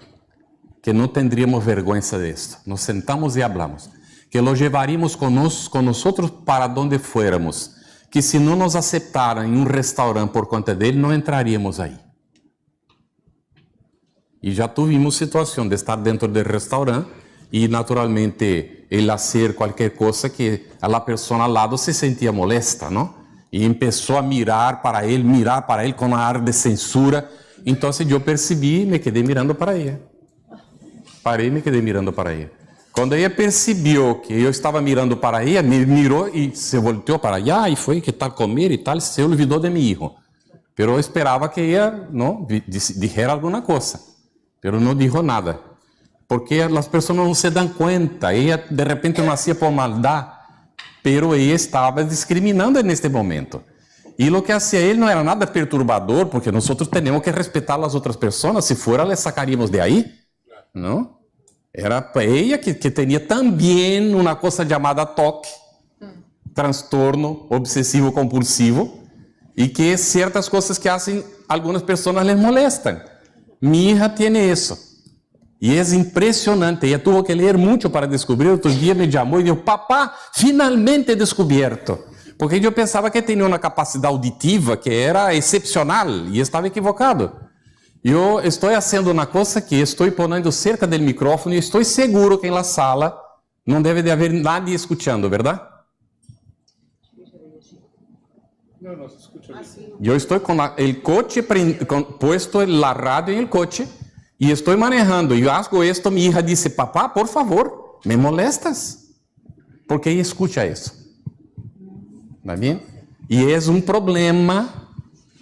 Que no tendríamos vergüenza de esto. Nos sentamos y hablamos. Que lo llevaríamos con nosotros para donde fuéramos. Que si no nos aceptaran en un restaurante por cuenta de él, no entraríamos ahí. Y ya tuvimos situación de estar dentro del restaurante y naturalmente él hacer cualquier cosa que a la persona al lado se sentía molesta, ¿no? Y empezó a mirar para él con un ar de censura. Entonces yo percibí y me quedé mirando para ella. Parei e me quedei mirando para ella. Quando ella percebeu que eu estava mirando para ella, me mirou e se volteou para allá e foi que tal comer e tal, se olvidou de mi hijo. Pero eu esperava que ella no dijera alguna cosa, pero no dijo nada. Porque as pessoas não se dão conta. Ella de repente não hacía por maldad, pero ella estava discriminando neste momento. E o que hacía ele não era nada perturbador, porque nós temos que respeitar as outras pessoas. Se fuera, le sacaríamos de aí, não? Era ella que tinha também uma coisa chamada TOC, transtorno obsessivo compulsivo, e que certas coisas que fazem algumas pessoas les molestam. Mi hija tiene isso. Y es impresionante. Ella tuvo que leer mucho para descubrir. Otro día me llamó y dijo, papá, finalmente he descubierto. Porque yo pensaba que tenía una capacidad auditiva que era excepcional y estaba equivocado. Yo estoy haciendo una cosa que estoy poniendo cerca del micrófono y estoy seguro que en la sala no debe de haber nadie escuchando, ¿verdad? No, no se escucha bien. Yo estoy con el coche puesto la radio en el coche y estoy manejando. Yo hago esto, mi hija dice, papá, por favor, me molestas. Porque ella escucha eso. ¿Está bien? Y es un problema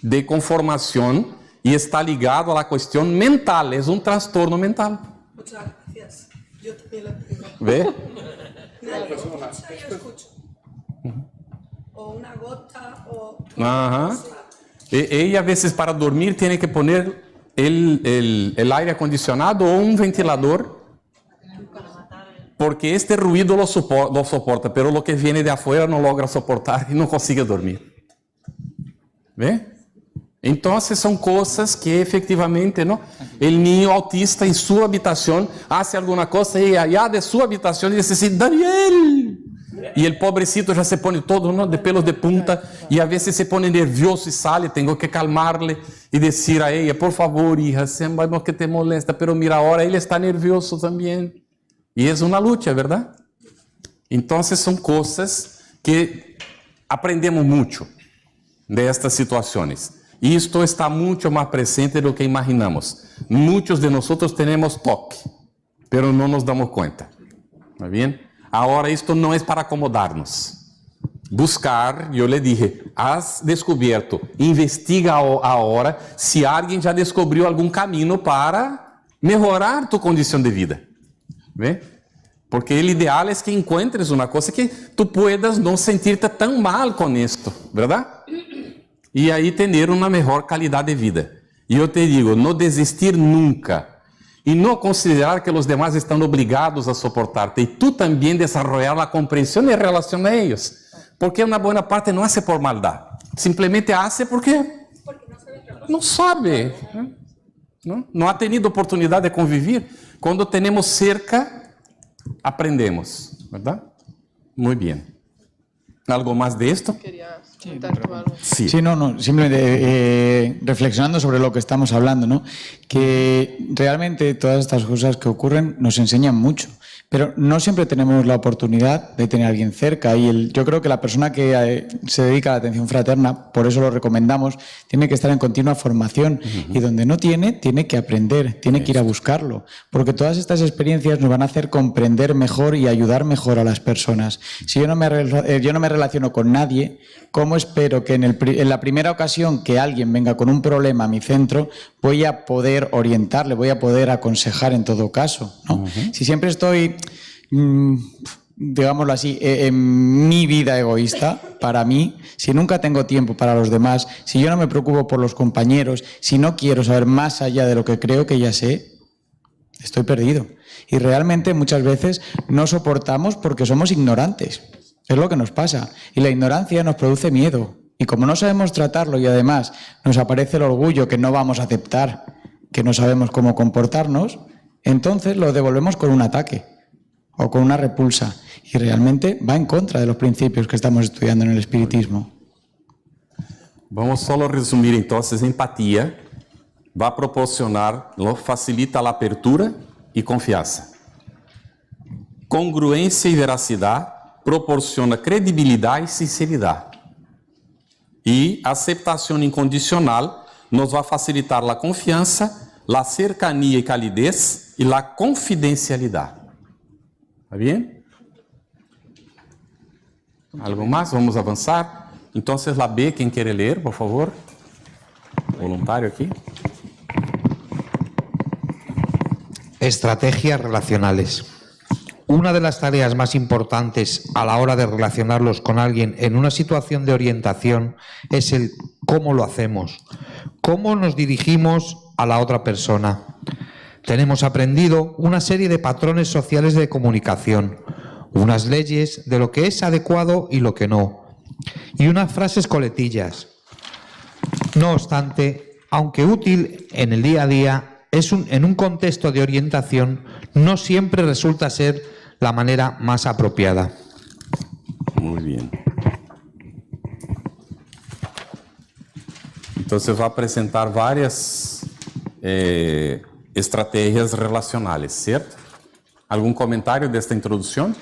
de conformación y está ligado a la cuestión mental, es un trastorno mental. Muchas gracias. Yo también lo tengo. ¿Ve? Yo escucho. O una gota o... Ajá. Ella a veces para dormir tiene que poner el aire acondicionado o un ventilador porque este ruido lo soporta, pero lo que viene de afuera no logra soportar y no consigue dormir. ¿Ve? Entonces son cosas que efectivamente, ¿no? El niño autista en su habitación hace alguna cosa y allá de su habitación dice así, Daniel. Y el pobrecito ya se pone todo, ¿no? De pelos de punta y a veces se pone nervioso y sale. Tengo que calmarle y decir a ella, por favor, hija, sabemos que te molesta, pero mira, ahora él está nervioso también. Y es una lucha, ¿verdad? Entonces son cosas que aprendemos mucho de estas situaciones. Y esto está mucho más presente de lo que imaginamos. Muchos de nosotros tenemos toque, pero no nos damos cuenta. ¿Está bien? Ahora esto no es para acomodarnos. Buscar, yo le dije, has descubierto, investiga ahora si alguien ya descubrió algún camino para mejorar tu condición de vida. ¿Ve? Porque el ideal es que encuentres una cosa que tú puedas no sentirte tan mal con esto, ¿verdad? Y ahí tener una mejor calidad de vida. Y yo te digo, no desistir nunca. Y no considerar que los demás están obligados a soportarte. Y tú también desarrollar la comprensión en relación a ellos. Porque una buena parte no hace por maldad. Simplemente hace porque no sabe. No ha tenido oportunidad de convivir. Cuando tenemos cerca, aprendemos, ¿verdad? Muy bien. ¿Algo más de esto? Sí, simplemente reflexionando sobre lo que estamos hablando, ¿no? Que realmente todas estas cosas que ocurren nos enseñan mucho, pero no siempre tenemos la oportunidad de tener a alguien cerca y yo creo que la persona que se dedica a la atención fraterna, por eso lo recomendamos, tiene que estar en continua formación y donde no tiene que aprender, tiene que ir a buscarlo, porque todas estas experiencias nos van a hacer comprender mejor y ayudar mejor a las personas. Si yo no me relaciono con nadie, ¿cómo espero que en la primera ocasión que alguien venga con un problema a mi centro voy a poder orientarle, voy a poder aconsejar en todo caso, ¿no? Si siempre estoy, digámoslo así, en mi vida egoísta, para mí, si nunca tengo tiempo para los demás, si yo no me preocupo por los compañeros, si no quiero saber más allá de lo que creo que ya sé, estoy perdido. Y realmente muchas veces no soportamos porque somos ignorantes. Es lo que nos pasa. Y la ignorancia nos produce miedo. Y como no sabemos tratarlo y además nos aparece el orgullo que no vamos a aceptar, que no sabemos cómo comportarnos, entonces lo devolvemos con un ataque o con una repulsa. Y realmente va en contra de los principios que estamos estudiando en el espiritismo. Vamos solo a resumir entonces, empatía va a proporcionar, facilita la apertura y confianza. Congruencia y veracidad proporciona credibilidad y sinceridad. Y aceptación incondicional nos va a facilitar la confianza, la cercanía y calidez y la confidencialidad. ¿Está bien? ¿Algo más? Vamos a avanzar. Entonces la B, ¿quién quiere leer, por favor? Voluntario aquí. Estrategias relacionales. Una de las tareas más importantes a la hora de relacionarlos con alguien en una situación de orientación es el cómo lo hacemos, cómo nos dirigimos a la otra persona. Tenemos aprendido una serie de patrones sociales de comunicación, unas leyes de lo que es adecuado y lo que no, y unas frases coletillas. No obstante, aunque útil en el día a día, en un contexto de orientación no siempre resulta ser la manera más apropiada. Muy bien. Entonces va a presentar varias estrategias relacionales, ¿cierto? ¿Algún comentario de esta introducción?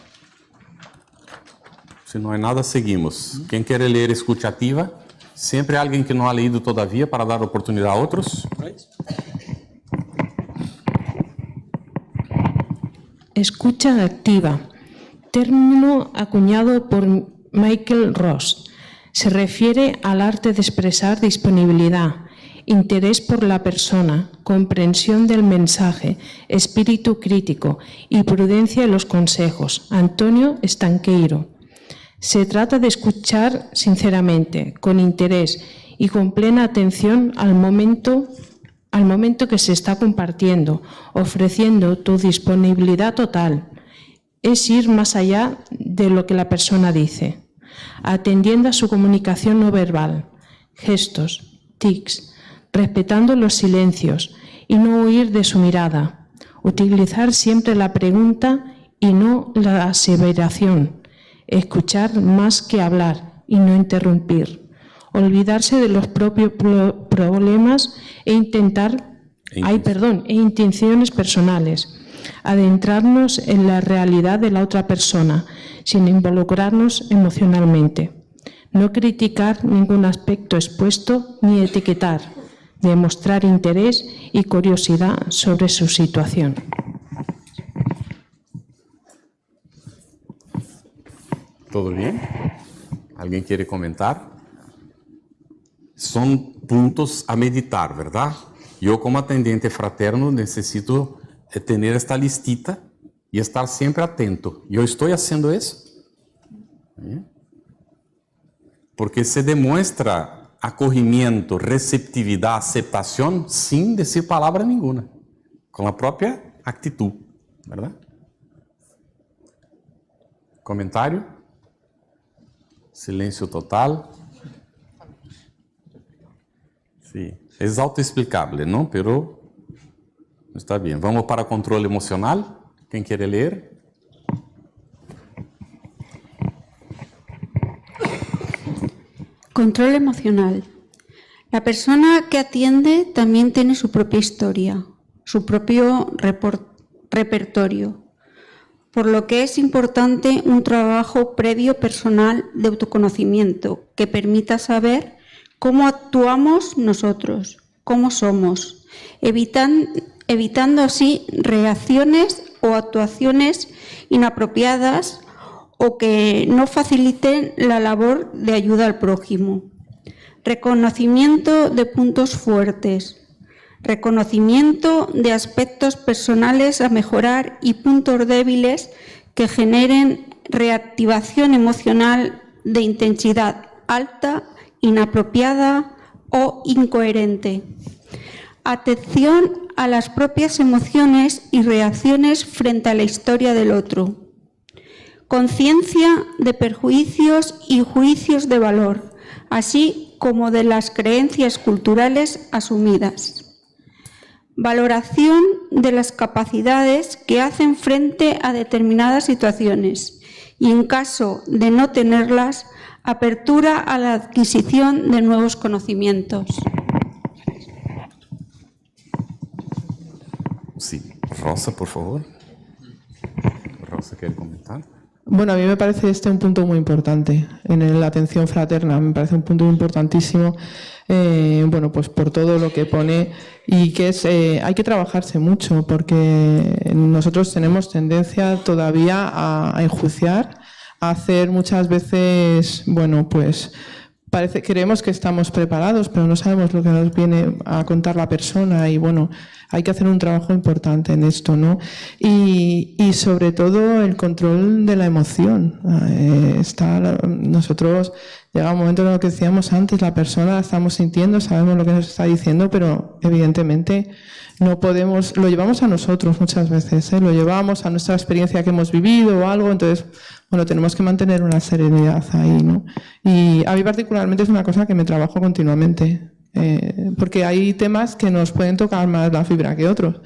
Si no hay nada, seguimos. ¿Quién quiere leer escucha activa? Siempre alguien que no ha leído todavía para dar oportunidad a otros. Escucha activa, término acuñado por Michael Ross. Se refiere al arte de expresar disponibilidad, interés por la persona, comprensión del mensaje, espíritu crítico y prudencia en los consejos. Antonio Estanqueiro. Se trata de escuchar sinceramente, con interés y con plena atención al momento que se está compartiendo, ofreciendo tu disponibilidad total. Es ir más allá de lo que la persona dice, atendiendo a su comunicación no verbal, gestos, tics, respetando los silencios y no huir de su mirada. Utilizar siempre la pregunta y no la aseveración. Escuchar más que hablar y no interrumpir. Olvidarse de los propios problemas e intenciones personales. Adentrarnos en la realidad de la otra persona sin involucrarnos emocionalmente. No criticar ningún aspecto expuesto ni etiquetar. Demostrar interés y curiosidad sobre su situación. ¿Todo bien? ¿Alguien quiere comentar? Son puntos a meditar, ¿verdad? Yo como atendiente fraterno necesito tener esta listita y estar siempre atento. ¿Yo estoy haciendo eso? ¿Bien? Porque se demuestra acogimiento, receptividad, aceptación sin decir palabra ninguna, con la propia actitud, ¿verdad? ¿Comentario? Silencio total. Sí, es autoexplicable, ¿no? Pero está bien. Vamos para control emocional. ¿Quién quiere leer? Control emocional. La persona que atiende también tiene su propia historia, su propio repertorio, por lo que es importante un trabajo previo personal de autoconocimiento que permita saber cómo actuamos nosotros, cómo somos, evitando así reacciones o actuaciones inapropiadas o que no faciliten la labor de ayuda al prójimo. Reconocimiento de puntos fuertes. Reconocimiento de aspectos personales a mejorar y puntos débiles que generen reactivación emocional de intensidad alta, inapropiada o incoherente. Atención a las propias emociones y reacciones frente a la historia del otro. Conciencia de perjuicios y juicios de valor, así como de las creencias culturales asumidas. Valoración de las capacidades que hacen frente a determinadas situaciones y, en caso de no tenerlas, apertura a la adquisición de nuevos conocimientos. Sí. Rosa, por favor. Rosa, ¿quiere comentar? Bueno, a mí me parece un punto muy importante en la atención fraterna, me parece un punto importantísimo, bueno, pues por todo lo que pone y que hay que trabajarse mucho porque nosotros tenemos tendencia todavía a enjuiciar, a hacer muchas veces, bueno, pues creemos que estamos preparados, pero no sabemos lo que nos viene a contar la persona y bueno, hay que hacer un trabajo importante en esto, ¿no? Y sobre todo el control de la emoción. Nosotros llega un momento en lo que decíamos antes, la persona la estamos sintiendo, sabemos lo que nos está diciendo, pero evidentemente no podemos, lo llevamos a nosotros muchas veces, lo llevamos a nuestra experiencia que hemos vivido o algo, entonces, bueno, tenemos que mantener una serenidad ahí, ¿no? Y a mí particularmente es una cosa que me trabajo continuamente, porque hay temas que nos pueden tocar más la fibra que otros.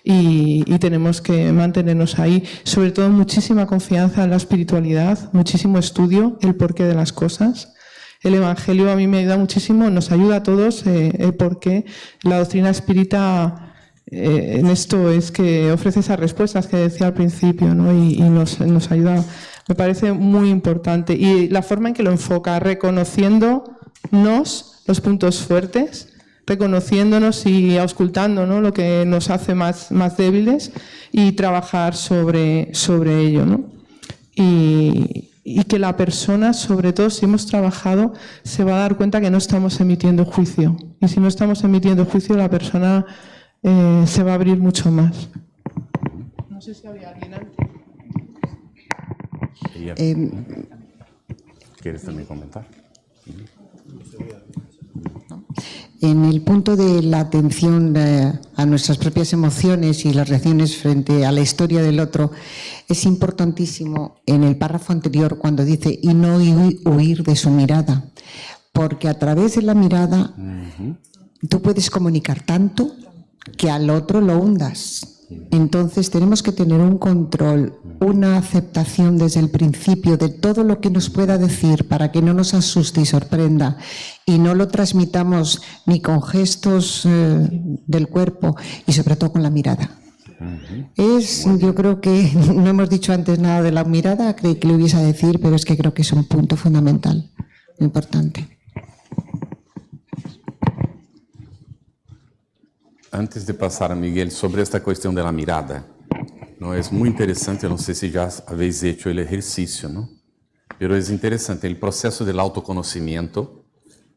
Y tenemos que mantenernos ahí. Sobre todo, muchísima confianza en la espiritualidad, muchísimo estudio, el porqué de las cosas. El Evangelio a mí me ayuda muchísimo, nos ayuda a todos, el porqué. La doctrina espírita en esto es que ofrece esas respuestas que decía al principio, ¿no? y nos ayuda, me parece muy importante. Y la forma en que lo enfoca, reconociéndonos los puntos fuertes, reconociéndonos y auscultando, ¿no? Lo que nos hace más débiles y trabajar sobre ello, ¿no? Y que la persona, sobre todo si hemos trabajado, se va a dar cuenta que no estamos emitiendo juicio. Y si no estamos emitiendo juicio, la persona se va a abrir mucho más. No sé si había alguien antes. ¿Quieres también comentar? En el punto de la atención a nuestras propias emociones y las reacciones frente a la historia del otro, es importantísimo en el párrafo anterior cuando dice y no huir de su mirada, porque a través de la mirada tú puedes comunicar tanto que al otro lo hundas. Entonces tenemos que tener un control, una aceptación desde el principio de todo lo que nos pueda decir para que no nos asuste y sorprenda y no lo transmitamos ni con gestos del cuerpo y sobre todo con la mirada. Yo creo que no hemos dicho antes nada de la mirada, creí que lo hubiese a decir, pero es que creo que es un punto fundamental, importante. Antes de pasar a Miguel sobre esta cuestión de la mirada, ¿no? Es muy interesante, no sé si ya habéis hecho el ejercicio, ¿no? Pero es interesante, el proceso del autoconocimiento,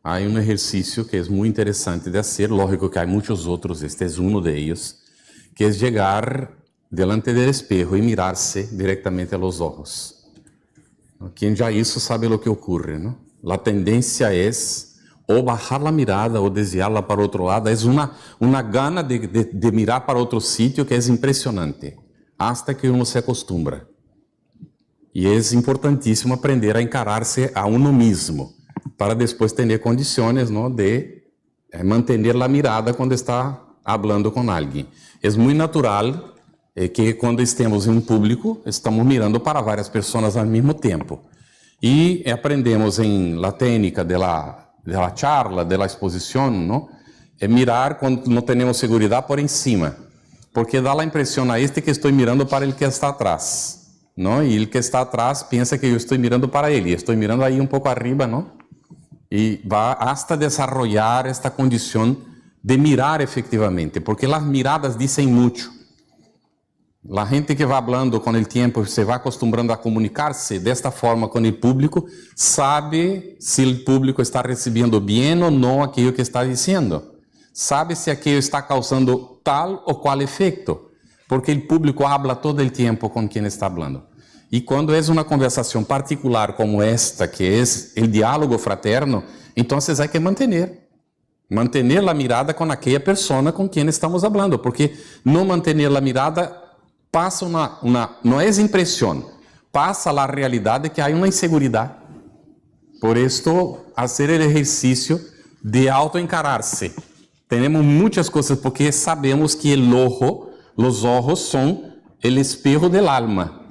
hay un ejercicio que es muy interesante de hacer, lógico que hay muchos otros, este es uno de ellos, que es llegar delante del espejo y mirarse directamente a los ojos. Quien ya hizo sabe lo que ocurre, ¿no? La tendencia es o bajar la mirada o desviarla para otro lado, es una gana de mirar para otro sitio que es impresionante, hasta que uno se acostumbra. Y es importantísimo aprender a encararse a uno mismo, para después tener condiciones, ¿no? de mantener la mirada cuando está hablando con alguien. Es muy natural que cuando estemos en un público, estamos mirando para varias personas al mismo tiempo. Y aprendemos en la técnica de la charla, de la exposición, ¿no? Mirar cuando no tenemos seguridad por encima, porque da la impresión a que estoy mirando para el que está atrás, ¿no? Y el que está atrás piensa que yo estoy mirando para él, y estoy mirando ahí un poco arriba, ¿no? Y va hasta desarrollar esta condición de mirar efectivamente, porque las miradas dicen mucho. La gente que va hablando con el tiempo, se va acostumbrando a comunicarse de esta forma con el público, sabe si el público está recibiendo bien o no aquello que está diciendo. Sabe si aquello está causando tal o cual efecto, porque el público habla todo el tiempo con quien está hablando. Y cuando es una conversación particular como esta, que es el diálogo fraterno, entonces hay que mantener la mirada con aquella persona con quien estamos hablando, porque no mantener la mirada pasa no es impresión, pasa la realidad de que hay una inseguridad. Por esto, hacer el ejercicio de autoencararse. Tenemos muchas cosas porque sabemos que los ojos son el espejo del alma.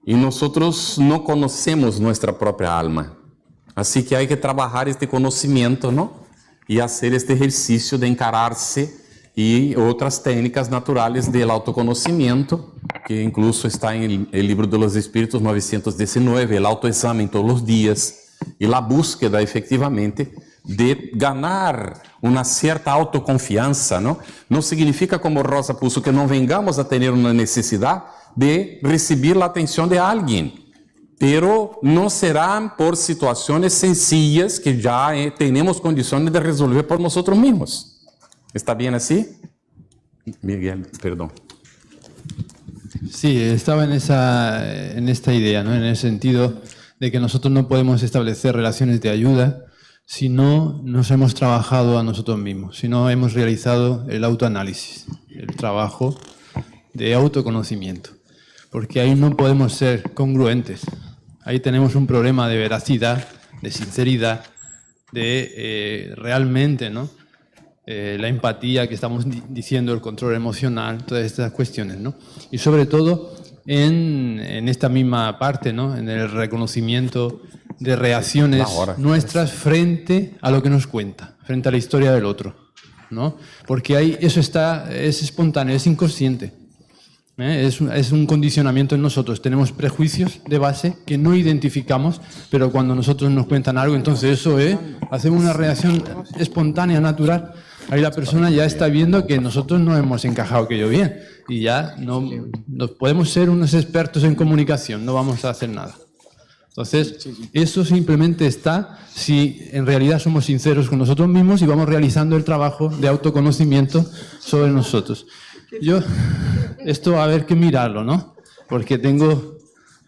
Y nosotros no conocemos nuestra propia alma. Así que hay que trabajar este conocimiento, ¿no? Y hacer este ejercicio de encararse y otras técnicas naturales del autoconocimiento, que incluso está en el Libro de los Espíritus 919, el autoexamen todos los días y la búsqueda efectivamente de ganar una cierta autoconfianza, ¿no? No significa, como Rosa puso, que no vengamos a tener una necesidad de recibir la atención de alguien, pero no serán por situaciones sencillas que ya tenemos condiciones de resolver por nosotros mismos. ¿Está bien así? Miguel, perdón. Sí, estaba en esta idea, ¿no? En el sentido de que nosotros no podemos establecer relaciones de ayuda si no nos hemos trabajado a nosotros mismos, si no hemos realizado el autoanálisis, el trabajo de autoconocimiento. Porque ahí no podemos ser congruentes. Ahí tenemos un problema de veracidad, de sinceridad, de realmente, ¿no? la empatía que estamos diciendo, el control emocional, todas estas cuestiones, ¿no? Y sobre todo en esta misma parte, ¿no? En el reconocimiento de reacciones nuestras frente a lo que nos cuenta, frente a la historia del otro, ¿no? Porque ahí eso es espontáneo, es inconsciente. Es un condicionamiento en nosotros. Tenemos prejuicios de base que no identificamos, pero cuando nosotros nos cuentan algo, entonces eso hacemos una reacción espontánea, natural. Ahí la persona ya está viendo que nosotros no hemos encajado aquello bien y ya no podemos ser unos expertos en comunicación, no vamos a hacer nada. Entonces, eso simplemente está si en realidad somos sinceros con nosotros mismos y vamos realizando el trabajo de autoconocimiento sobre nosotros. Yo, esto a ver que mirarlo, ¿no? Porque tengo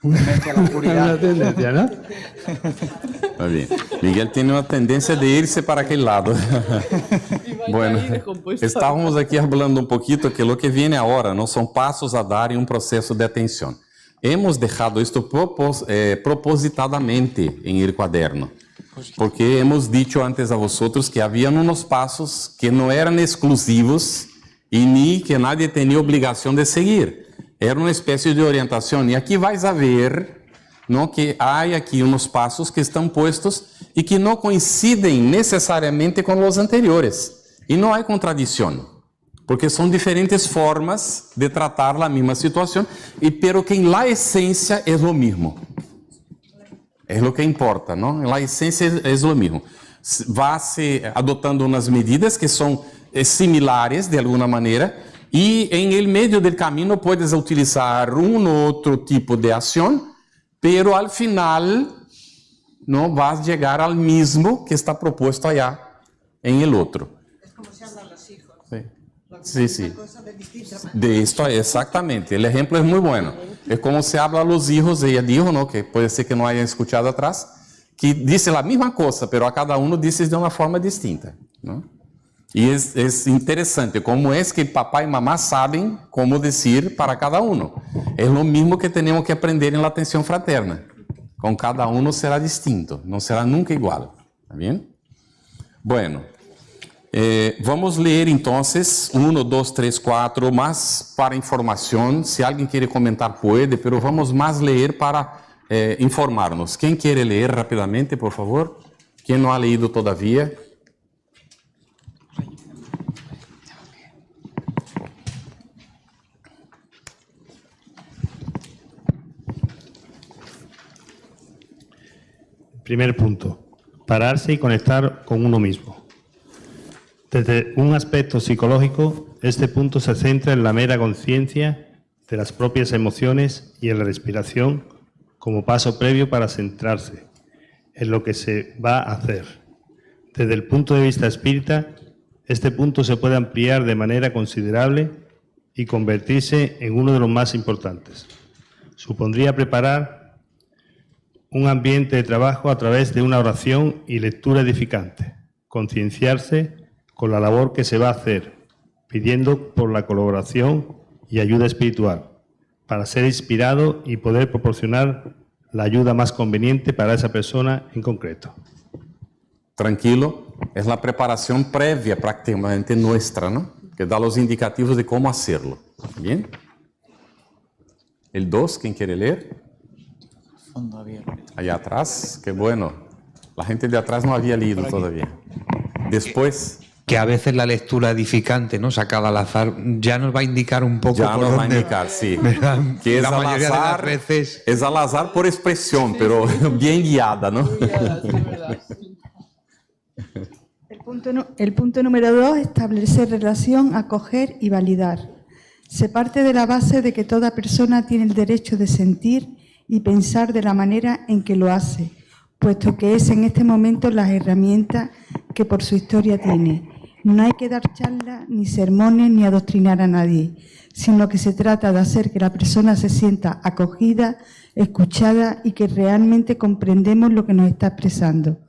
una tendencia, ¿no? Muy bien. Miguel tiene una tendencia de irse para aquel lado. Bueno, estábamos aquí hablando un poquito que lo que viene ahora no son pasos a dar en un proceso de atención. Hemos dejado esto propositadamente en el cuaderno, porque hemos dicho antes a vosotros que habían unos pasos que no eran exclusivos y ni que nadie tenía obligación de seguir. Era una especie de orientación. Y aquí vais a ver, ¿no?, que hay aquí unos pasos que están puestos y que no coinciden necesariamente con los anteriores. Y no hay contradicción, porque son diferentes formas de tratar la misma situación, pero que en la esencia es lo mismo. Es lo que importa, ¿no? En la esencia es lo mismo. Va-se adotando unas medidas que son similares de alguna manera, y en el medio del camino puedes utilizar un u otro tipo de acción, pero al final no vas a llegar al mismo que está propuesto allá en el otro. Es como se hablan los hijos. Sí, sí. De esto, exactamente. El ejemplo es muy bueno. Es como se habla a los hijos, ella dijo, ¿no?, que puede ser que no haya escuchado atrás, que dice la misma cosa, pero a cada uno dice de una forma distinta, ¿no? Y es interesante cómo es que papá y mamá saben cómo decir para cada uno. Es lo mismo que tenemos que aprender en la atención fraterna. Con cada uno será distinto, no será nunca igual. ¿Está bien? Bueno, vamos a leer entonces 1, 2, 3, 4 más para información. Si alguien quiere comentar puede, pero vamos más leer para informarnos. ¿Quién quiere leer rápidamente, por favor? ¿Quién no ha leído todavía? Primer punto, pararse y conectar con uno mismo. Desde un aspecto psicológico, este punto se centra en la mera conciencia de las propias emociones y en la respiración como paso previo para centrarse en lo que se va a hacer. Desde el punto de vista espírita, este punto se puede ampliar de manera considerable y convertirse en uno de los más importantes. Supondría preparar un ambiente de trabajo a través de una oración y lectura edificante, concienciarse con la labor que se va a hacer, pidiendo por la colaboración y ayuda espiritual, para ser inspirado y poder proporcionar la ayuda más conveniente para esa persona en concreto. Tranquilo, es la preparación previa prácticamente nuestra, ¿no?, que da los indicativos de cómo hacerlo. ¿Bien? El 2, ¿quién quiere leer? Allá atrás, qué bueno. La gente de atrás no había leído todavía. Después, que a veces la lectura edificante, ¿no?, sacada al azar, ya nos va a indicar un poco ya por nos dónde, va a indicar, sí. Que la mayoría de las veces es al azar por expresión, pero bien guiada, ¿no? El punto número 2, establecer relación, acoger y validar. Se parte de la base de que toda persona tiene el derecho de sentir y pensar de la manera en que lo hace, puesto que es en este momento las herramientas que por su historia tiene. No hay que dar charlas, ni sermones, ni adoctrinar a nadie, sino que se trata de hacer que la persona se sienta acogida, escuchada y que realmente comprendemos lo que nos está expresando.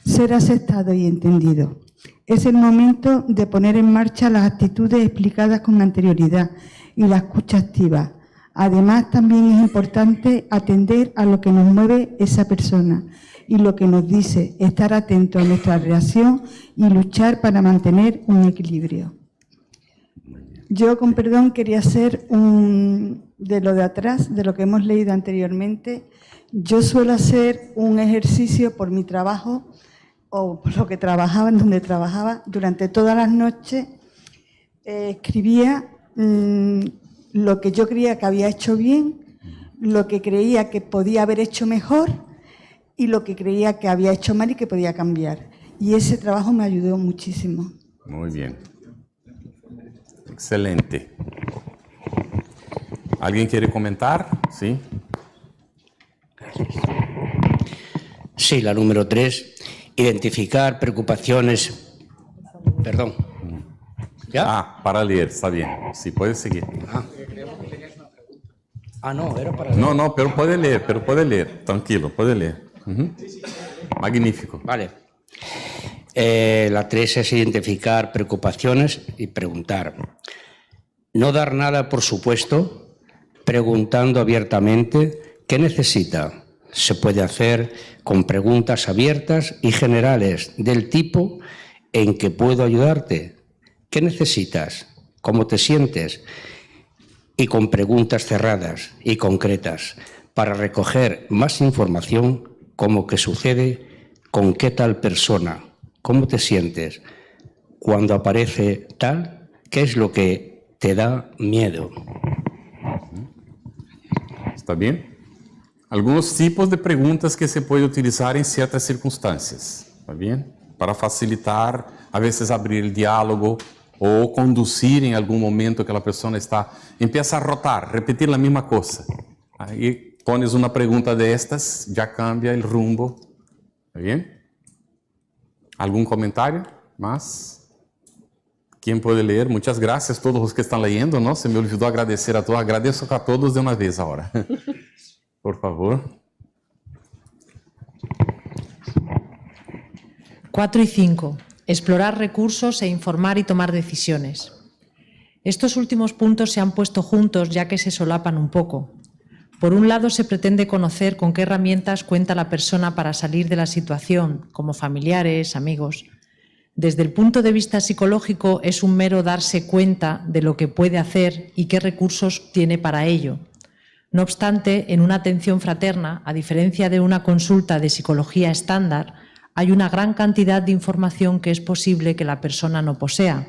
Ser aceptado y entendido. Es el momento de poner en marcha las actitudes explicadas con anterioridad y la escucha activa. Además, también es importante atender a lo que nos mueve esa persona y lo que nos dice, estar atento a nuestra reacción y luchar para mantener un equilibrio. Yo, con perdón, quería hacer de lo de atrás, de lo que hemos leído anteriormente. Yo suelo hacer un ejercicio por mi trabajo o por lo que trabajaba, en donde trabajaba, durante todas las noches escribía lo que yo creía que había hecho bien, lo que creía que podía haber hecho mejor y lo que creía que había hecho mal y que podía cambiar. Y ese trabajo me ayudó muchísimo. Muy bien. Excelente. ¿Alguien quiere comentar? Sí. Sí, la número 3. Identificar preocupaciones. Perdón. ¿Ya? Ah, para leer, está bien. Sí, puede seguir. No, era para leer. No, pero puede leer. Tranquilo, puede leer. Magnífico. Vale. La 3 es identificar preocupaciones y preguntar. No dar nada por supuesto, preguntando abiertamente qué necesita. Se puede hacer con preguntas abiertas y generales del tipo ¿en qué puedo ayudarte? ¿Qué necesitas? ¿Cómo te sientes? Y con preguntas cerradas y concretas para recoger más información como qué sucede con qué tal persona, cómo te sientes, cuando aparece tal, qué es lo que te da miedo. ¿Está bien? Algunos tipos de preguntas que se puede utilizar en ciertas circunstancias, ¿está bien? Para facilitar, a veces abrir el diálogo o conducir en algún momento que la persona empieza a rotar, repetir la misma cosa. Ahí pones una pregunta de estas, ya cambia el rumbo, ¿está bien? ¿Algún comentario más? ¿Quién puede leer? Muchas gracias a todos los que están leyendo, ¿no? Se me olvidó agradecer a todos. Agradezco a todos de una vez ahora. Por favor. 4 y 5. Explorar recursos e informar y tomar decisiones. Estos últimos puntos se han puesto juntos ya que se solapan un poco. Por un lado, se pretende conocer con qué herramientas cuenta la persona para salir de la situación, como familiares, amigos. Desde el punto de vista psicológico, es un mero darse cuenta de lo que puede hacer y qué recursos tiene para ello. No obstante, en una atención fraterna, a diferencia de una consulta de psicología estándar, hay una gran cantidad de información que es posible que la persona no posea.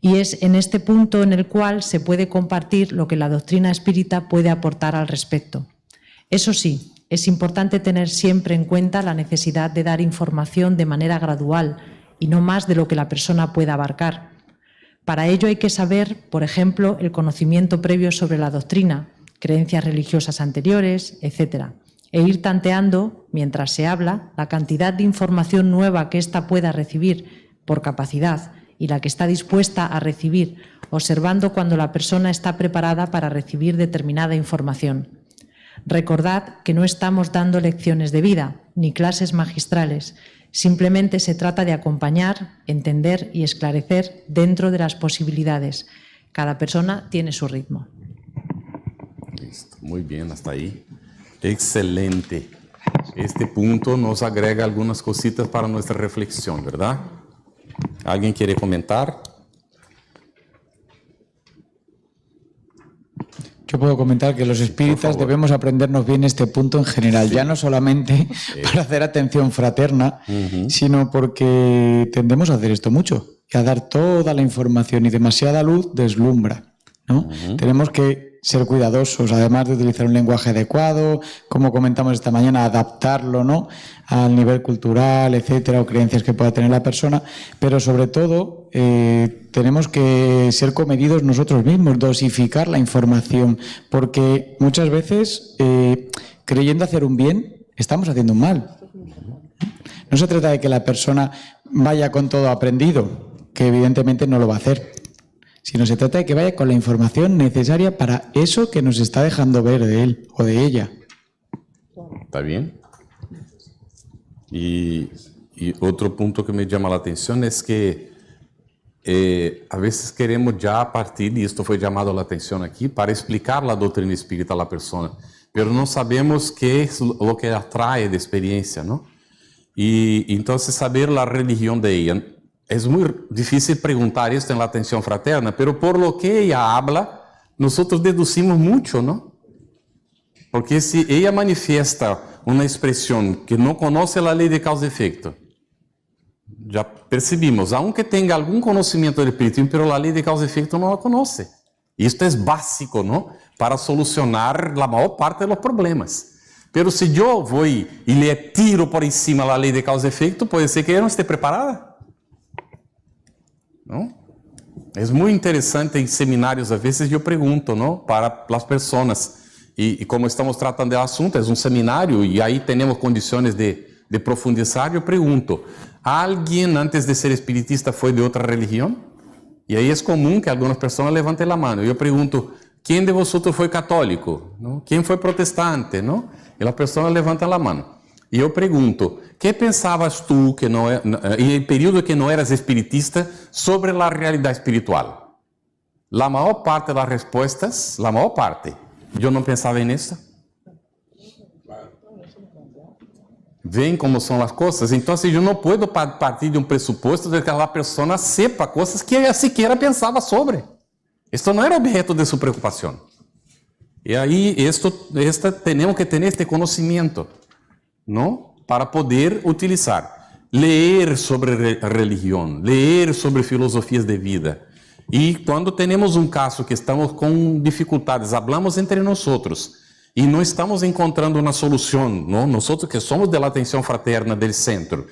Y es en este punto en el cual se puede compartir lo que la doctrina espírita puede aportar al respecto. Eso sí, es importante tener siempre en cuenta la necesidad de dar información de manera gradual y no más de lo que la persona pueda abarcar. Para ello hay que saber, por ejemplo, el conocimiento previo sobre la doctrina, creencias religiosas anteriores, etc. E ir tanteando, mientras se habla, la cantidad de información nueva que ésta pueda recibir por capacidad y la que está dispuesta a recibir, observando cuando la persona está preparada para recibir determinada información. Recordad que no estamos dando lecciones de vida, ni clases magistrales. Simplemente se trata de acompañar, entender y esclarecer dentro de las posibilidades. Cada persona tiene su ritmo. Listo, muy bien, hasta ahí. Excelente. Este punto nos agrega algunas cositas para nuestra reflexión, ¿verdad? ¿Alguien quiere comentar? Yo puedo comentar que los espíritas debemos aprendernos bien este punto en general, ya no solamente para hacer atención fraterna, sino porque tendemos a hacer esto mucho y a dar toda la información y demasiada luz deslumbra, ¿no? Tenemos que ser cuidadosos, además de utilizar un lenguaje adecuado, como comentamos esta mañana, adaptarlo, ¿no?, al nivel cultural, etcétera, o creencias que pueda tener la persona, pero sobre todo tenemos que ser comedidos nosotros mismos, dosificar la información, porque muchas veces, creyendo hacer un bien, estamos haciendo un mal. No se trata de que la persona vaya con todo aprendido, que evidentemente no lo va a hacer, sino se trata de que vaya con la información necesaria para eso que nos está dejando ver de él o de ella. ¿Está bien? Y otro punto que me llama la atención es que a veces queremos ya partir, y esto fue llamado la atención aquí, para explicar la doctrina espírita a la persona, pero no sabemos qué es lo que atrae de experiencia, ¿no? Y entonces saber la religión de ella. Es muy difícil preguntar esto en la atención fraterna, pero por lo que ella habla, nosotros deducimos mucho, ¿no? Porque si ella manifiesta una expresión que no conoce la ley de causa y efecto, ya percibimos, aunque tenga algún conocimiento del espiritismo, pero la ley de causa y efecto no la conoce. Y esto es básico, ¿no? Para solucionar la mayor parte de los problemas. Pero si yo voy y le tiro por encima la ley de causa y efecto, puede ser que ella no esté preparada, ¿no? Es muy interesante en seminarios, a veces yo pregunto, ¿no? Para las personas, y como estamos tratando el asunto, es un seminario y ahí tenemos condiciones de profundizar, yo pregunto, ¿alguien antes de ser espiritista fue de otra religión? Y ahí es común que algunas personas levanten la mano. Yo pregunto, ¿quién de vosotros fue católico? ¿No? ¿Quién fue protestante? ¿No? Y las personas levantan la mano. Y yo pregunto, ¿qué pensabas tú en el periodo que no eras espiritista sobre la realidad espiritual? La mayor parte de las respuestas, la mayor parte, yo no pensaba en eso. Ven cómo son las cosas. Entonces yo no puedo partir de un presupuesto de que la persona sepa cosas que ella siquiera pensaba sobre. Esto no era objeto de su preocupación. Y ahí tenemos que tener este conocimiento, ¿no? Para poder utilizar. Leer sobre religión, leer sobre filosofías de vida. Y cuando tenemos un caso que estamos con dificultades, hablamos entre nosotros y no estamos encontrando una solución, ¿no? Nosotros que somos de la atención fraterna del centro,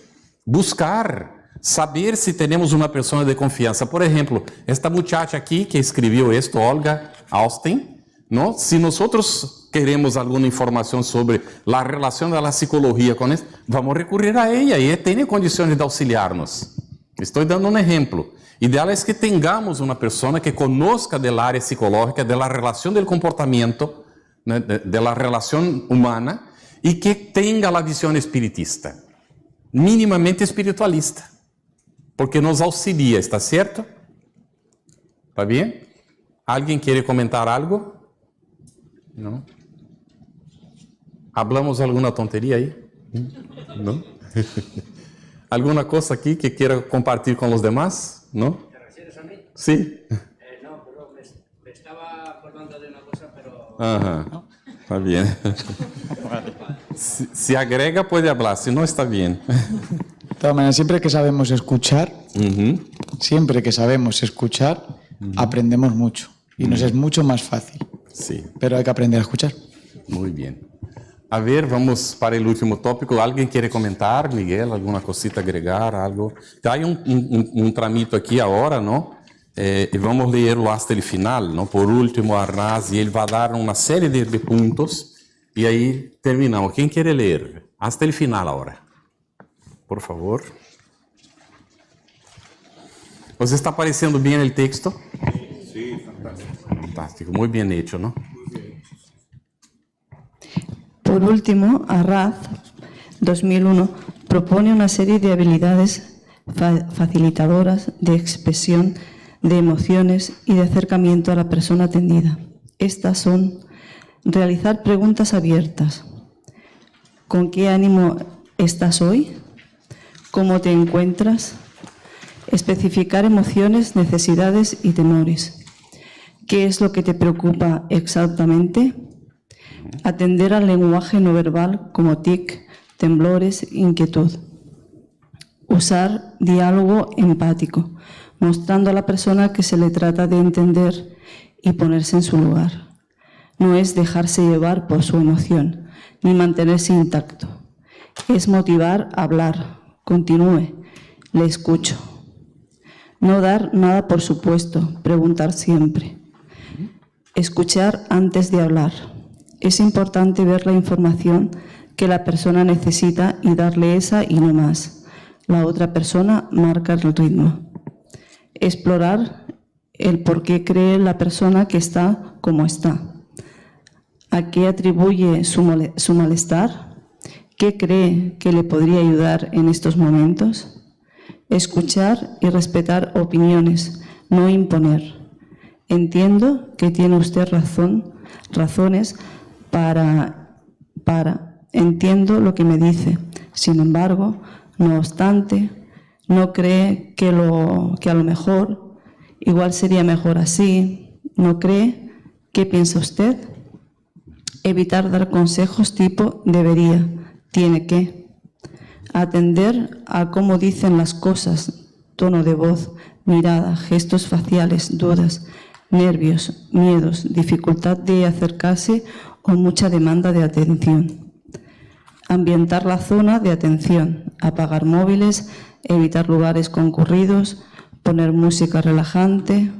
buscar, saber si tenemos una persona de confianza. Por ejemplo, esta muchacha aquí que escribió esto, Olga Austin, ¿no? Si nosotros queremos alguna información sobre la relación de la psicología con esto, vamos a recurrir a ella y ella tiene condiciones de auxiliarnos. Estoy dando un ejemplo. Ideal es que tengamos una persona que conozca del área psicológica, de la relación del comportamiento, de la relación humana, y que tenga la visión espiritista, mínimamente espiritualista, porque nos auxilia, ¿está cierto? ¿Está bien? ¿Alguien quiere comentar algo? ¿No? ¿Hablamos alguna tontería ahí? ¿No? ¿Alguna cosa aquí que quiera compartir con los demás? ¿No? ¿Te refieres a mí? Sí. No, pero me estaba acordando de una cosa, pero... Ajá, ¿no? Está bien. Si agrega puede hablar, si no está bien. De todas maneras, siempre que sabemos escuchar, aprendemos mucho y nos es mucho más fácil. Sí. Pero hay que aprender a escuchar. Muy bien. A ver, vamos para el último tópico. ¿Alguien quiere comentar, Miguel? ¿Alguna cosita agregar? Algo? Hay un tramito aquí ahora, ¿no? Y vamos a leerlo hasta el final, ¿no? Por último, Arras, y él va a dar una serie de puntos y ahí terminamos. ¿Quién quiere leer? Hasta el final ahora. Por favor. ¿Os está pareciendo bien el texto? Sí, fantástico. Fantástico, muy bien hecho, ¿no? Por último, Arras, 2001, propone una serie de habilidades facilitadoras de expresión de emociones y de acercamiento a la persona atendida. Estas son realizar preguntas abiertas. ¿Con qué ánimo estás hoy? ¿Cómo te encuentras? Especificar emociones, necesidades y temores. ¿Qué es lo que te preocupa exactamente? Atender al lenguaje no verbal como tic, temblores, inquietud. Usar diálogo empático, mostrando a la persona que se le trata de entender y ponerse en su lugar. No es dejarse llevar por su emoción, ni mantenerse intacto. Es motivar a hablar. Continúe, le escucho. No dar nada por supuesto, preguntar siempre. Escuchar antes de hablar. Es importante ver la información que la persona necesita y darle esa y no más. La otra persona marca el ritmo. Explorar el por qué cree la persona que está como está. ¿A qué atribuye su malestar? ¿Qué cree que le podría ayudar en estos momentos? Escuchar y respetar opiniones, no imponer. Entiendo que tiene usted razones entiendo lo que me dice, Sin embargo, no obstante, no cree que a lo mejor igual sería mejor así. ¿No cree? ¿Qué piensa usted? Evitar dar consejos tipo debería, tiene que. Atender a cómo dicen las cosas, tono de voz, mirada, gestos faciales, dudas, nervios, miedos, dificultad de acercarse o mucha demanda de atención. Ambientar la zona de atención, apagar móviles, evitar lugares concurridos, poner música relajante.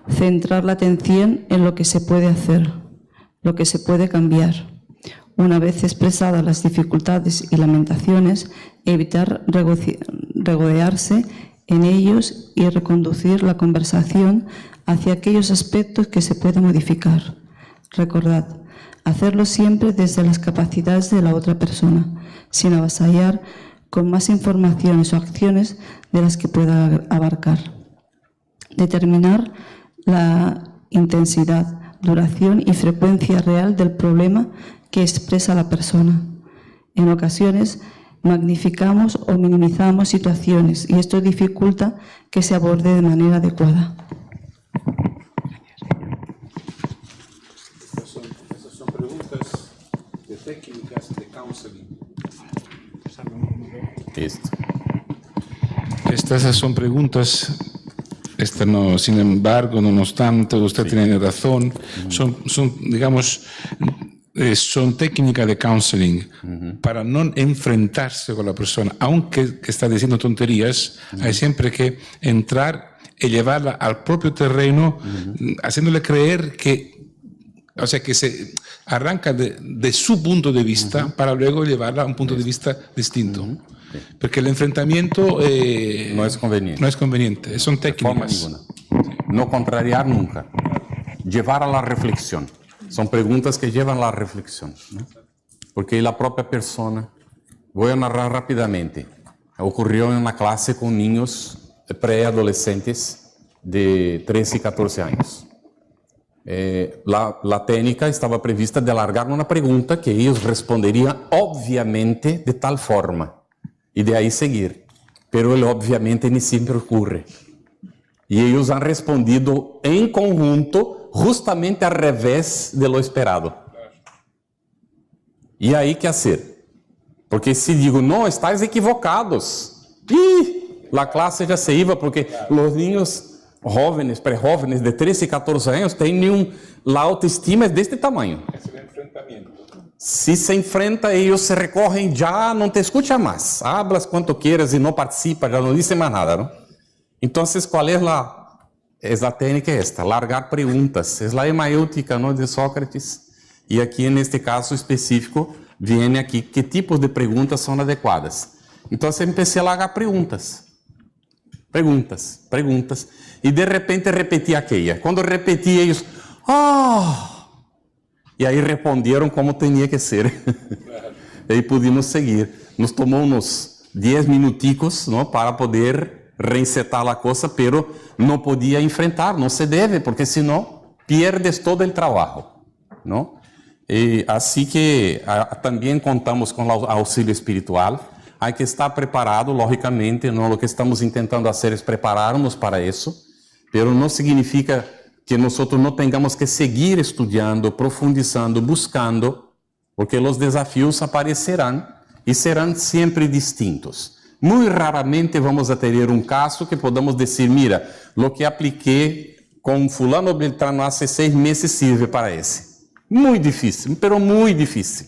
Centrar la atención en lo que se puede hacer, lo que se puede cambiar. Una vez expresadas las dificultades y lamentaciones, evitar regodearse en ellos y reconducir la conversación hacia aquellos aspectos que se pueden modificar. Recordad, hacerlo siempre desde las capacidades de la otra persona, sin avasallar con más informaciones o acciones de las que pueda abarcar. Determinar la intensidad, duración y frecuencia real del problema que expresa la persona. En ocasiones magnificamos o minimizamos situaciones y esto dificulta que se aborde de manera adecuada. Esas son preguntas de técnicas de counseling. Estas son preguntas. No, sin embargo, no obstante, usted tiene razón. Son digamos, son técnicas de counseling para no enfrentarse con la persona. Aunque está diciendo tonterías, hay siempre que entrar y llevarla al propio terreno, haciéndole creer que, o sea, que se arranca de su punto de vista para luego llevarla a un punto de vista distinto. Porque el enfrentamiento no es conveniente. No es conveniente, son técnicas. No contrariar nunca. Llevar a la reflexión. Son preguntas que llevan a la reflexión, ¿no? Porque la propia persona, voy a narrar rápidamente, ocurrió en una clase con niños preadolescentes de 13 y 14 años. La técnica estaba prevista de alargar una pregunta que ellos responderían obviamente de tal forma y de ahí seguir. Pero el obviamente ni siempre ocurre. Y ellos han respondido en conjunto justamente al revés de lo esperado. ¿Y ahí qué hacer? Porque si digo, no, estáis equivocados, ¡y! La clase ya se iba, porque los niños jóvenes, pré-jóvenes de 13 y 14 años tienen la autoestima de este tamaño. Es el enfrentamiento. Si se enfrenta, ellos se recogen, ya no te escuchan más. Hablas cuanto quieras y no participas, ya no dice más nada, ¿no? Entonces, ¿cuál es la técnica esta? Largar preguntas. Es la emaéutica, ¿no?, de Sócrates. Y aquí, en este caso específico, viene aquí qué tipos de preguntas son adecuadas. Entonces, empecé a largar preguntas. Preguntas. Y de repente repetí aquella. Cuando repetí, ellos, ¡ah! Y ahí respondieron como tenía que ser. Y ahí pudimos seguir. Nos tomó unos 10 minuticos, ¿no?, para poder reinsetar la cosa, pero no podía enfrentar, no se debe, porque si no, pierdes todo el trabajo, ¿no? Así que también contamos con el auxilio espiritual. Hay que estar preparado, lógicamente, ¿no? Lo que estamos intentando hacer es prepararnos para eso, pero no significa que nosotros no tengamos que seguir estudiando, profundizando, buscando, porque los desafíos aparecerán y serán siempre distintos. Muy raramente vamos a tener un caso que podamos decir, mira, lo que apliqué con fulano Beltrano hace 6 meses sirve para ese. Muy difícil, pero muy difícil.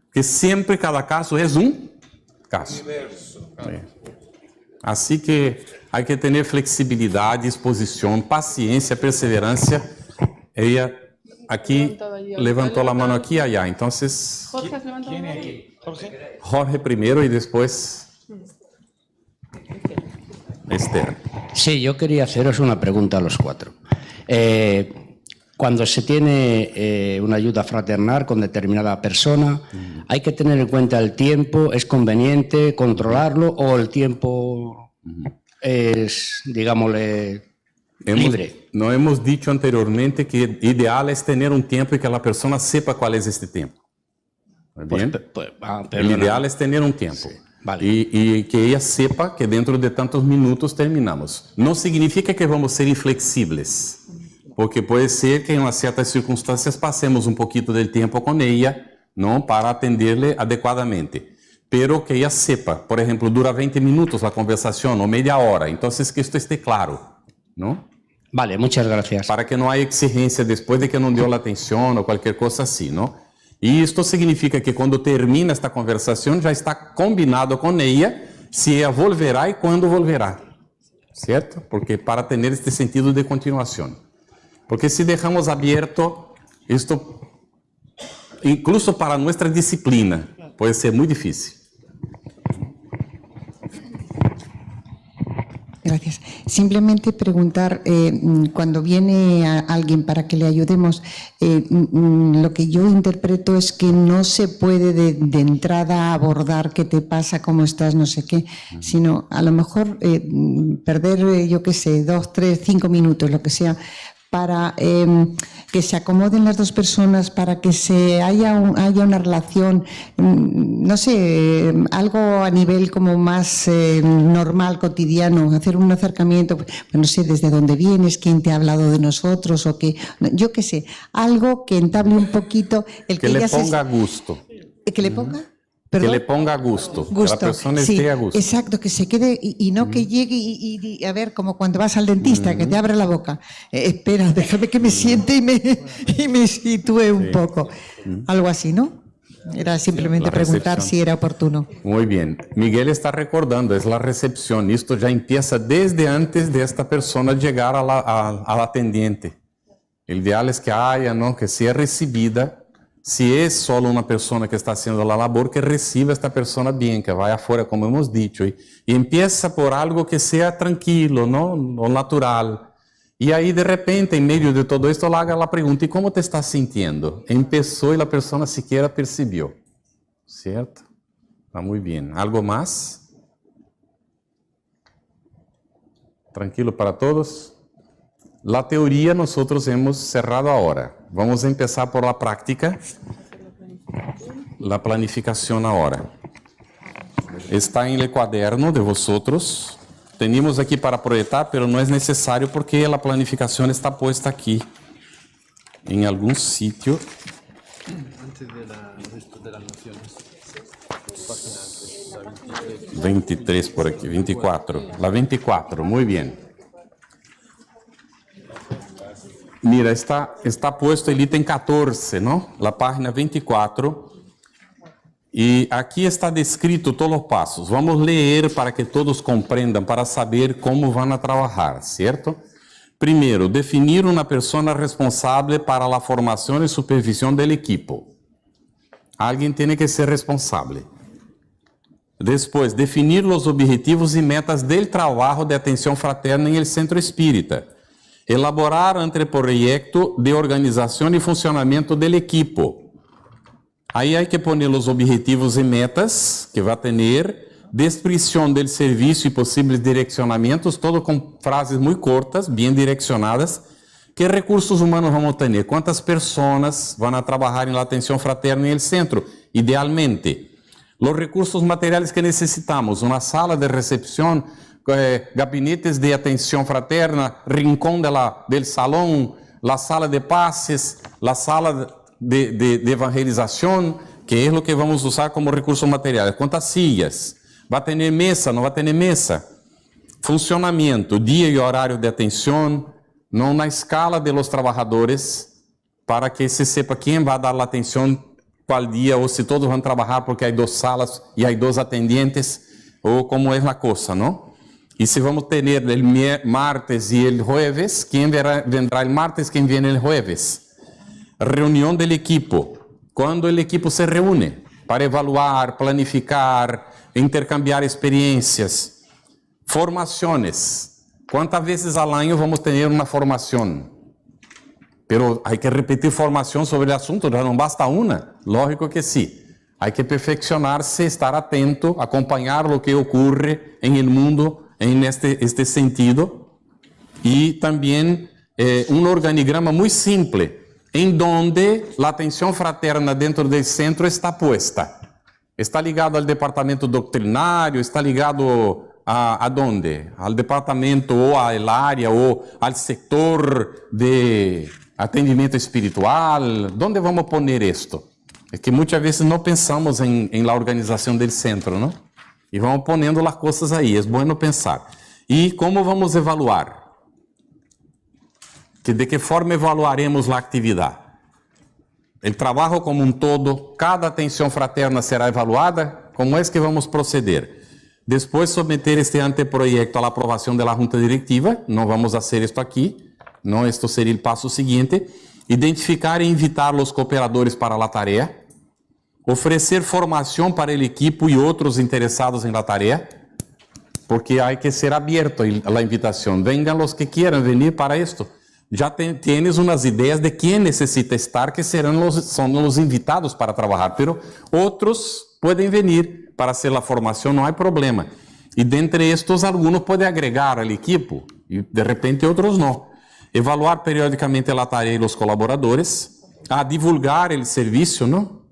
Porque siempre cada caso es un caso. Así que hay que tener flexibilidad, disposición, paciencia, perseverancia. Ella aquí levantó la mano aquí y allá. Entonces, ¿Quién es aquí? Jorge primero y después Esther. Sí, yo quería haceros una pregunta a los 4. Cuando se tiene una ayuda fraternal con determinada persona, ¿hay que tener en cuenta el tiempo? ¿Es conveniente controlarlo o el tiempo es, digámosle, libre? No hemos dicho anteriormente que ideal es tener un tiempo y que la persona sepa cuál es este tiempo. Bien. El perdona. ideal es tener un tiempo. Sí, vale. Y que ella sepa que dentro de tantos minutos terminamos. No significa que vamos a ser inflexibles, porque puede ser que en unas ciertas circunstancias pasemos un poquito del tiempo con ella, ¿no? Para atenderle adecuadamente. Pero que ella sepa, por ejemplo, dura 20 minutos la conversación o media hora, entonces que esto esté claro, ¿no? Vale, muchas gracias. Para que no haya exigencia después de que no dio la atención o cualquier cosa así, ¿no? Y esto significa que cuando termina esta conversación ya está combinado con ella si ella volverá y cuándo volverá, ¿cierto? Porque para tener este sentido de continuación. Porque si dejamos abierto esto, incluso para nuestra disciplina, puede ser muy difícil. Gracias. Simplemente preguntar, cuando viene alguien para que le ayudemos, lo que yo interpreto es que no se puede de entrada abordar qué te pasa, cómo estás, no sé qué, sino a lo mejor perder, yo qué sé, 2, 3, 5 minutos, lo que sea, para que se acomoden las dos personas, para que haya una relación, no sé, algo a nivel como más normal, cotidiano, hacer un acercamiento, pues no sé, desde dónde vienes, quién te ha hablado de nosotros, o que, yo qué sé, algo que entable un poquito el que le ponga gusto. ¿Que le ponga? Que ¿Perdón? le ponga gusto, que la persona esté a gusto. Exacto, que se quede y no que llegue y a ver, como cuando vas al dentista, que te abre la boca. Espera, déjame que me siente y me sitúe un poco. Algo así, ¿no? Era simplemente preguntar si era oportuno. Muy bien. Miguel está recordando, es la recepción. Esto ya empieza desde antes de esta persona llegar a la atendiente. El ideal es que haya, ¿no? Que sea recibida. Si es solo una persona que está haciendo la labor, que reciba a esta persona bien, que vaya afuera, como hemos dicho. Y empieza por algo que sea tranquilo, ¿no? O natural. Y ahí, de repente, en medio de todo esto, le haga la pregunta, ¿y cómo te estás sintiendo? Empezó y la persona siquiera percibió. ¿Cierto? Está muy bien. ¿Algo más? ¿Tranquilo para todos? La teoría nosotros hemos cerrado ahora. Vamos a empezar por la práctica. La planificación ahora. Está en el cuaderno de vosotros. Teníamos aquí para proyectar, pero no es necesario porque la planificación está puesta aquí. En algún sitio. Antes de las nociones. 23 por aquí, 24. La 24, muy bien. Mira, está puesto el ítem 14, ¿no? La página 24. Y aquí está descrito todos los pasos. Vamos a leer para que todos comprendan, para saber cómo van a trabajar, ¿cierto? Primero, definir una persona responsable para la formación y supervisión del equipo. Alguien tiene que ser responsable. Después, definir los objetivos y metas del trabajo de atención fraterna en el centro espírita. Elaborar anteproyecto de organización y funcionamiento del equipo. Ahí hay que poner los objetivos y metas que va a tener, descripción del servicio y posibles direccionamientos, todo con frases muy cortas, bien direccionadas. ¿Qué recursos humanos vamos a tener? ¿Cuántas personas van a trabajar en la atención fraterna en el centro? Idealmente. Los recursos materiales que necesitamos, una sala de recepción, gabinetes de atención fraterna, rincón del salón, la sala de pases, la sala de evangelización, que es lo que vamos a usar como recursos materiales. ¿Cuántas sillas? ¿Va a tener mesa? ¿No va a tener mesa? Funcionamiento, día y horario de atención, no na escala de los trabajadores, para que se sepa quién va a dar la atención cuál día, o si todos van a trabajar porque hay 2 salas y hay 2 atendientes, o cómo es la cosa, ¿no? Y si vamos a tener el martes y el jueves, ¿quién vendrá el martes? ¿Quién viene el jueves? Reunión del equipo. Cuando el equipo se reúne para evaluar, planificar, intercambiar experiencias. Formaciones. ¿Cuántas veces al año vamos a tener una formación? Pero hay que repetir formación sobre el asunto, ya no basta una. Lógico que sí. Hay que perfeccionarse, estar atento, acompañar lo que ocurre en el mundo en este sentido. Y también un organigrama muy simple. em donde a atenção fraterna dentro do centro está puesta. Está ligado ao departamento doutrinário, está ligado a dónde? Al departamento ou à área ou ao setor de atendimento espiritual. ¿Dónde vamos poner esto? É que muitas vezes não pensamos em la organização do centro, não? E vamos ponendo as coisas aí, é bom pensar. E como vamos evaluar? De que forma evaluaremos a atividade? O trabalho como um todo, cada atenção fraterna será evaluada? Como é que vamos proceder? Depois submeter este anteproyecto à aprovação da junta diretiva, não vamos fazer isto aqui, não, isto seria o passo seguinte, identificar e invitar os cooperadores para a tarefa, oferecer formação para o equipo e outros interessados em la tarefa, porque há que ser aberto a invitação, vengan os que quieran venir para isto. Já tienes umas ideias de quem necessita estar, que são os invitados para trabalhar, pero outros podem vir para hacer a formação, não há problema. E dentre estes, alguns podem agregar ao equipo, e de repente outros não. Evaluar periodicamente a tarefa e os colaboradores, a divulgar o serviço, não?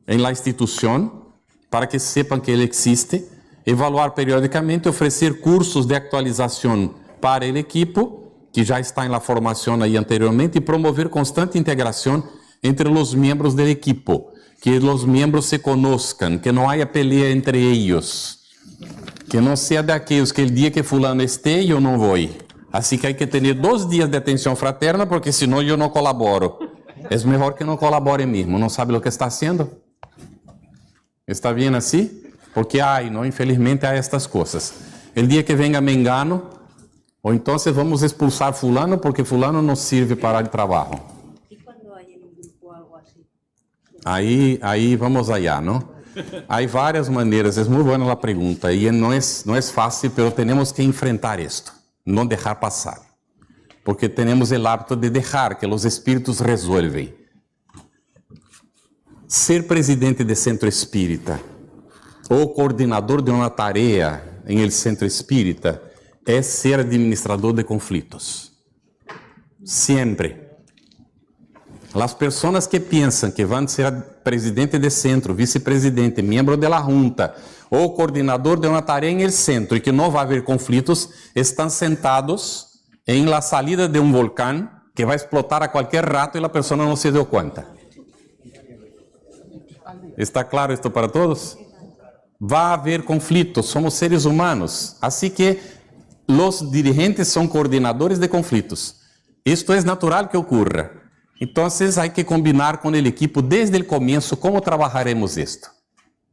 Em la instituição, para que sepam que ele existe, evaluar periodicamente, oferecer cursos de atualização para o equipo, que já está em la formação aí anteriormente, e promover constante integração entre os membros do equipo, que os membros se conozcan, que não haja pelea entre eles, que não seja daqueles que o dia que fulano esteja, eu não vou. Assim que há que ter 2 dias de atenção fraterna, porque senão eu não colaboro. É melhor que não colabore mesmo, não sabe o que está haciendo? Está bem assim? Porque não, infelizmente há estas coisas. O dia que venga Mengano, ou então vamos expulsar fulano, porque fulano não serve para o trabalho. Aí vamos allá, não? Há várias maneiras, é muito boa a pergunta, e não é fácil, mas temos que enfrentar isto, não deixar passar, porque temos o hábito de deixar que os espíritos resolvem. Ser presidente de centro espírita ou coordenador de uma tarefa em el centro espírita é ser administrador de conflitos. Sempre. As pessoas que pensam que vão ser presidente de centro, vice-presidente, membro da junta ou coordenador de uma tarefa em el centro e que não vai haver conflitos, estão sentados em la salida de um volcão que vai explotar a qualquer rato e a pessoa não se deu conta. Está claro isto para todos? Vai haver conflitos, somos seres humanos, assim que os dirigentes são coordenadores de conflitos. Isto é natural que ocorra. Então, há que combinar com o equipo desde o começo como trabalharemos isto.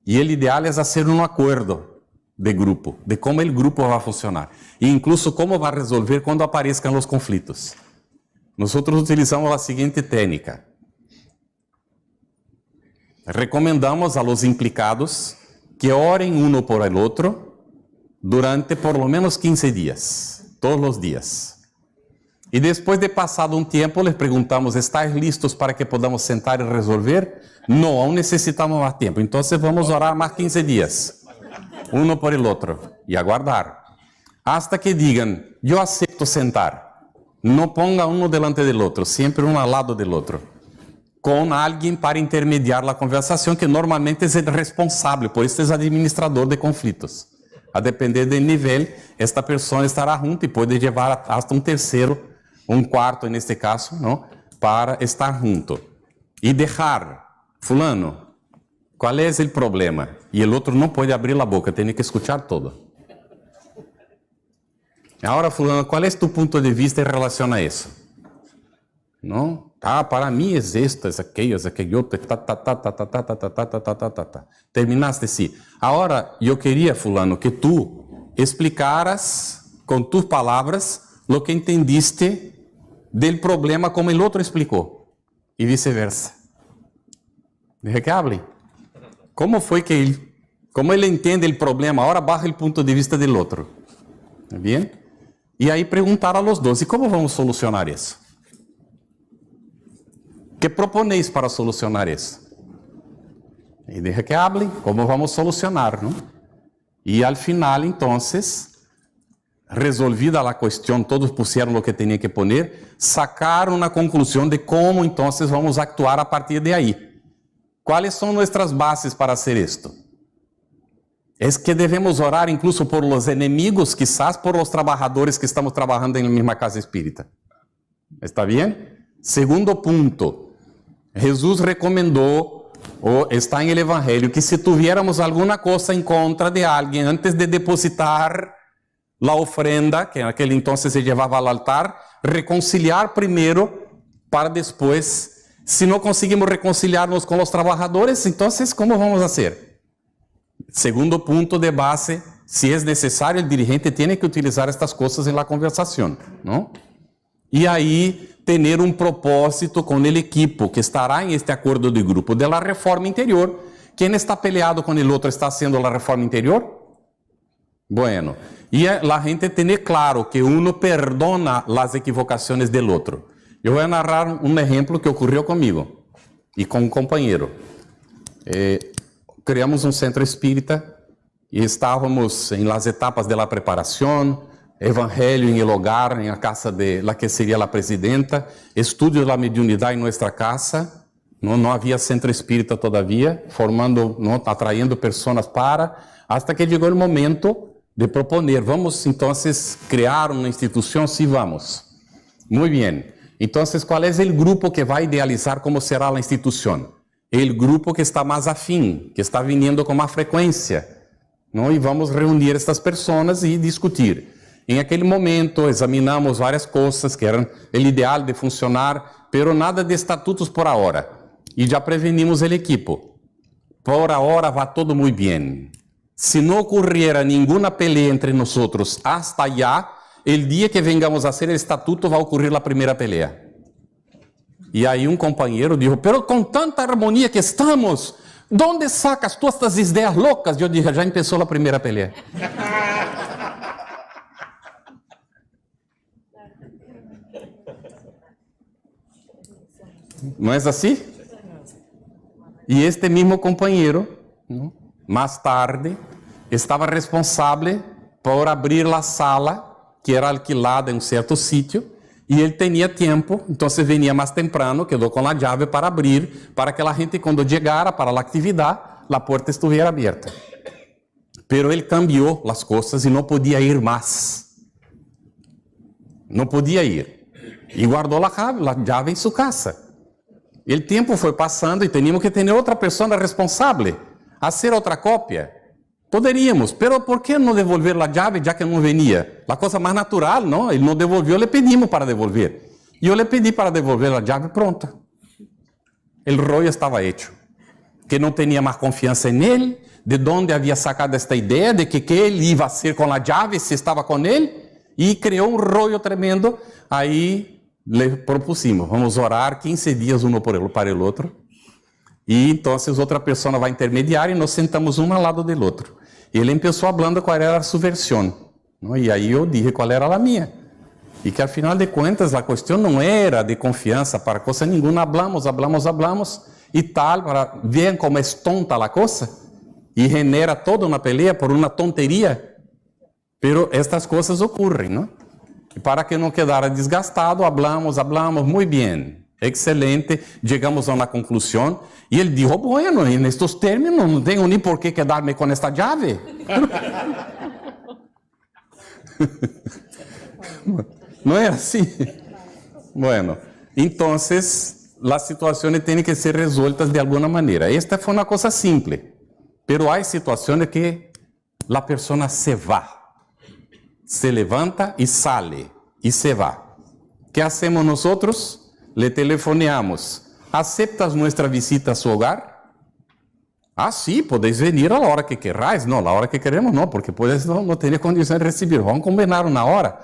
E o ideal é fazer um acordo de grupo, de como o grupo vai funcionar. E incluso como vai resolver quando apareçam os conflitos. Nós utilizamos a seguinte técnica. Recomendamos a los implicados que orem uno por el outro durante por lo menos 15 dias, todos os dias. E depois de passado um tempo, les perguntamos, ¿estáis listos para que podamos sentar e resolver? Não, aún necessitamos mais tempo. Então vamos orar mais 15 dias, uno por el outro, e aguardar. Hasta que digam, eu aceito sentar. Não ponga uno delante del outro, sempre um ao lado del outro. Com alguém para intermediar a conversação, que normalmente é o responsável, por isso é o administrador de conflitos. A depender do nível, esta pessoa estará junto e pode levar até um terceiro, um quarto, neste caso, não, para estar junto. E deixar, fulano, qual é o problema? E o outro não pode abrir a boca, tem que escutar todo. Agora, fulano, qual é tu ponto de vista em relação a isso? Não? Para mim é esto, é aquele outro, Terminaste sim. Agora, eu queria, fulano, que tu explicaras com tus palavras lo que entendiste del problema como el outro explicou. E vice-versa. Deja que hable. Como foi que ele, como ele entende o problema, agora baja o ponto de vista do outro. Bem? E aí perguntar a los dois, e como vamos solucionar isso? Que proponeis para solucionar isso? E deixa que hable, como vamos solucionar, não? E al final, então, resolvida la cuestión, todos pusieron lo que tenían que poner, sacar una conclusión de cómo entonces vamos a actuar a partir de ahí. ¿Cuáles son nuestras bases para hacer esto? Es que debemos orar incluso por los enemigos, quizás por los trabajadores que estamos trabajando en la misma casa espírita. ¿Está bien? Segundo punto, Jesús recomendó, o está en el Evangelio, que si tuviéramos alguna cosa en contra de alguien antes de depositar la ofrenda, que en aquel entonces se llevaba al altar, reconciliar primero para después, si no conseguimos reconciliarnos con los trabajadores, entonces ¿cómo vamos a hacer? Segundo punto de base, si es necesario, el dirigente tiene que utilizar estas cosas en la conversación, ¿no? Y ahí tener un propósito con el equipo que estará en este acuerdo de grupo de la reforma interior. ¿Quién está peleado con el otro está haciendo la reforma interior? Bueno, y la gente tener claro que uno perdona las equivocaciones del otro. Yo voy a narrar un ejemplo que ocurrió conmigo y con un compañero. Creamos un centro espírita y estábamos en las etapas de la preparación, evangelio en el hogar, en la casa de la que sería la presidenta, estudio de la mediunidad en nuestra casa, no había centro espírita todavía, formando, atrayendo personas hasta que llegó el momento de proponer, vamos entonces crear una institución, sí vamos. Muy bien, entonces ¿cuál es el grupo que va a idealizar cómo será la institución? El grupo que está más afín, que está viniendo con más frecuencia, ¿no? Y vamos a reunir estas personas y discutir. En aquel momento examinamos varias cosas que eran el ideal de funcionar, pero nada de estatutos por ahora. Y ya prevenimos el equipo. Por ahora va todo muy bien. Si no ocurriera ninguna pelea entre nosotros hasta allá, el día que vengamos a hacer el estatuto va a ocurrir la primera pelea. Y ahí un compañero dijo, pero con tanta armonía que estamos, ¿dónde sacas tú estas ideas locas? Yo dije, ya empezó la primera pelea. ¿No es así? Y este mismo compañero, ¿no?, más tarde, estaba responsable por abrir la sala que era alquilada en un cierto sitio y él tenía tiempo, entonces venía más temprano, quedó con la llave para abrir, para que la gente cuando llegara para la actividad, la puerta estuviera abierta. Pero él cambió las cosas y no podía ir más. No podía ir. Y guardó la llave en su casa. El tiempo fue pasando y teníamos que tener otra persona responsable, hacer otra copia. Poderíamos, pero ¿por qué no devolver la llave ya que no venía? La cosa más natural, ¿no? Él no devolvió, le pedimos para devolver. Yo le pedí para devolver la llave pronta. El rollo estaba hecho. Que no tenía más confianza en él, de dónde había sacado esta idea de que él iba a hacer con la llave si estaba con él, y creó un rollo tremendo. Ahí le propusimos, vamos a orar 15 días uno para el otro, y entonces otra persona va a intermediar y nos sentamos uno al lado del otro. Y él empezó hablando cuál era su versión, ¿no? Y ahí yo dije cuál era la mía. Y que al final de cuentas la cuestión no era de confianza para cosa ninguna, hablamos, y tal, para vean cómo es tonta la cosa, y genera toda una pelea por una tontería. Pero estas cosas ocurren, ¿no? Y para que no quedara desgastado, hablamos, muy bien, excelente, llegamos a una conclusión, y él dijo, bueno, en estos términos no tengo ni por qué quedarme con esta llave. No es así. Bueno, entonces las situaciones tienen que ser resueltas de alguna manera. Esta fue una cosa simple, pero hay situaciones que la persona se va. Se levanta y sale, y se va. ¿Qué hacemos nosotros? Le telefoneamos. ¿Aceptas nuestra visita a su hogar? Ah, sí, podéis venir a la hora que queráis. No, la hora que queremos no, porque puedes no tener condición de recibir. Vamos a combinar una hora.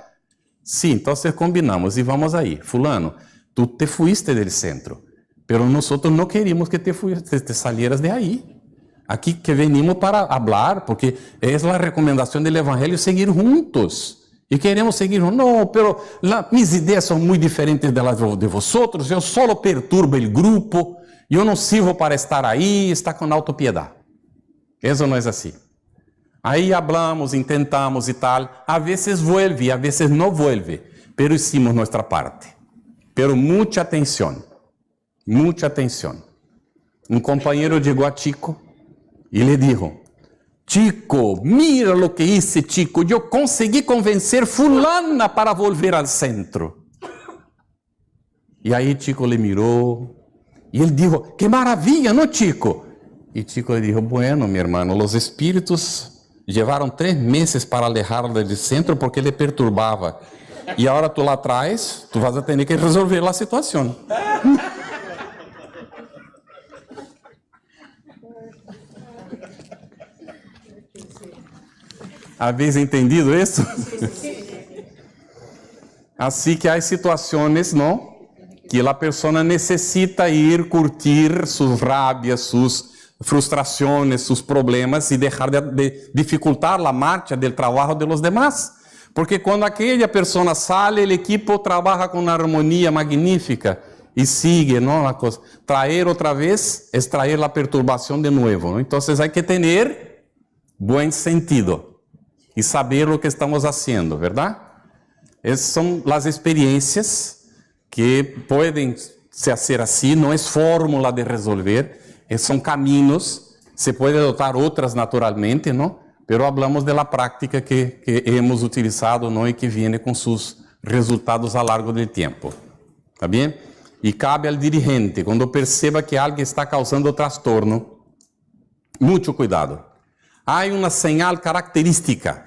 Sí, entonces combinamos y vamos ahí. Fulano, tú te fuiste del centro, pero nosotros no queríamos que te salieras de ahí. Aquí que venimos para hablar, porque es la recomendación del Evangelio seguir juntos. Y queremos seguir juntos. No, pero mis ideas son muy diferentes de las de vosotros. Yo solo perturbo el grupo. Yo no sirvo para estar ahí. Está con autopiedad. Eso no es así. Aí hablamos, intentamos y tal. A veces vuelve y a veces no vuelve. Pero hicimos nuestra parte. Pero mucha atención. Mucha atención. Un compañero llegó a Chico y le dijo: Chico, mira lo que hice, Chico. Yo conseguí convencer fulana para volver al centro. Y ahí Chico le miró y él dijo: qué maravilla, ¿no, Chico? Y Chico le dijo: bueno, mi hermano, los espíritus llevaron 3 meses para alejarlo del centro porque le perturbaba. Y ahora tú la traes, tú vas a tener que resolver la situación. ¿Habéis entendido eso? Así que hay situaciones, ¿no?, que la persona necesita ir curtir sus rabias, sus frustraciones, sus problemas y dejar de dificultar la marcha del trabajo de los demás. Porque cuando aquella persona sale, el equipo trabaja con una armonía magnífica y sigue, ¿no?, la cosa. Traer otra vez es traer la perturbación de nuevo, ¿no? Entonces hay que tener buen sentido y saber lo que estamos haciendo, ¿verdad? Esas son las experiencias que pueden se hacer así, no es fórmula de resolver, son caminos, se puede adoptar otras naturalmente, ¿no? Pero hablamos de la práctica que hemos utilizado, ¿no?, y que viene con sus resultados a lo largo del tiempo. ¿Está bien? Y cabe al dirigente, cuando perceba que alguien está causando trastorno, mucho cuidado. Hay una señal característica.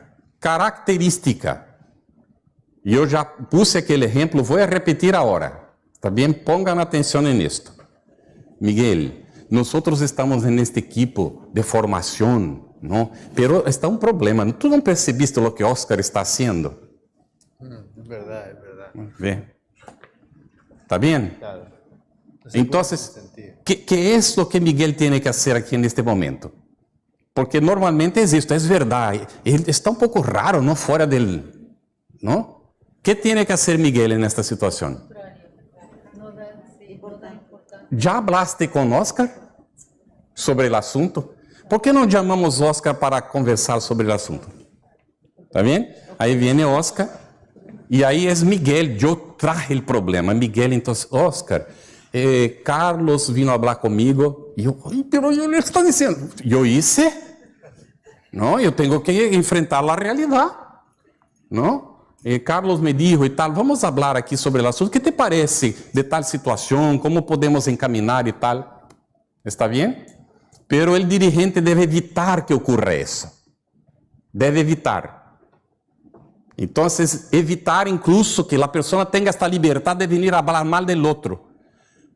Yo ya puse aquel ejemplo, voy a repetir ahora. ¿Está bien? Pongan atención en esto. Miguel, nosotros estamos en este equipo de formación, ¿no? Pero está un problema. ¿Tú no percibiste lo que Oscar está haciendo? Es verdad, es verdad. Bien. ¿Está bien? Claro. Entonces, ¿qué es lo que Miguel tiene que hacer aquí en este momento? Porque normalmente es esto, es verdad. Él está un poco raro, ¿no? Fuera del... ¿no? ¿Qué tiene que hacer Miguel en esta situación? ¿Ya hablaste con Oscar sobre el asunto? ¿Por qué no llamamos Oscar para conversar sobre el asunto? ¿Está bien? Ahí viene Oscar y ahí es Miguel. Yo traje el problema. Miguel, entonces, Oscar, Carlos vino a hablar conmigo y yo, pero yo le estoy diciendo, yo hice, ¿no? Yo tengo que enfrentar la realidad, ¿no? Carlos me dijo y tal, vamos a hablar aquí sobre el asunto. ¿Qué te parece de tal situación? ¿Cómo podemos encaminar y tal? ¿Está bien? Pero el dirigente debe evitar que ocurra eso. Debe evitar. Entonces, evitar incluso que la persona tenga esta libertad de venir a hablar mal del otro.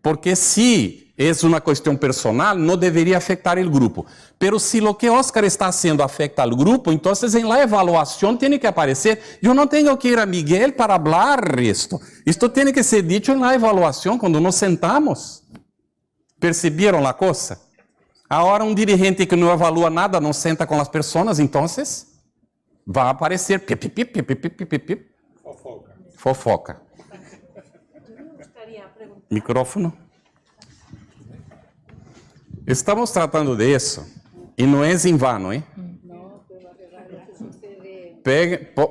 Porque si es una cuestión personal, no debería afectar el grupo. Pero si lo que Oscar está haciendo afecta al grupo, entonces en la evaluación tiene que aparecer, yo no tengo que ir a Miguel para hablar esto. Esto tiene que ser dicho en la evaluación cuando nos sentamos. ¿Percibieron la cosa? Ahora un dirigente que no evalúa nada, no senta con las personas, entonces va a aparecer fofoca. Micrófono. Estamos tratando de eso y no es en vano, ¿eh?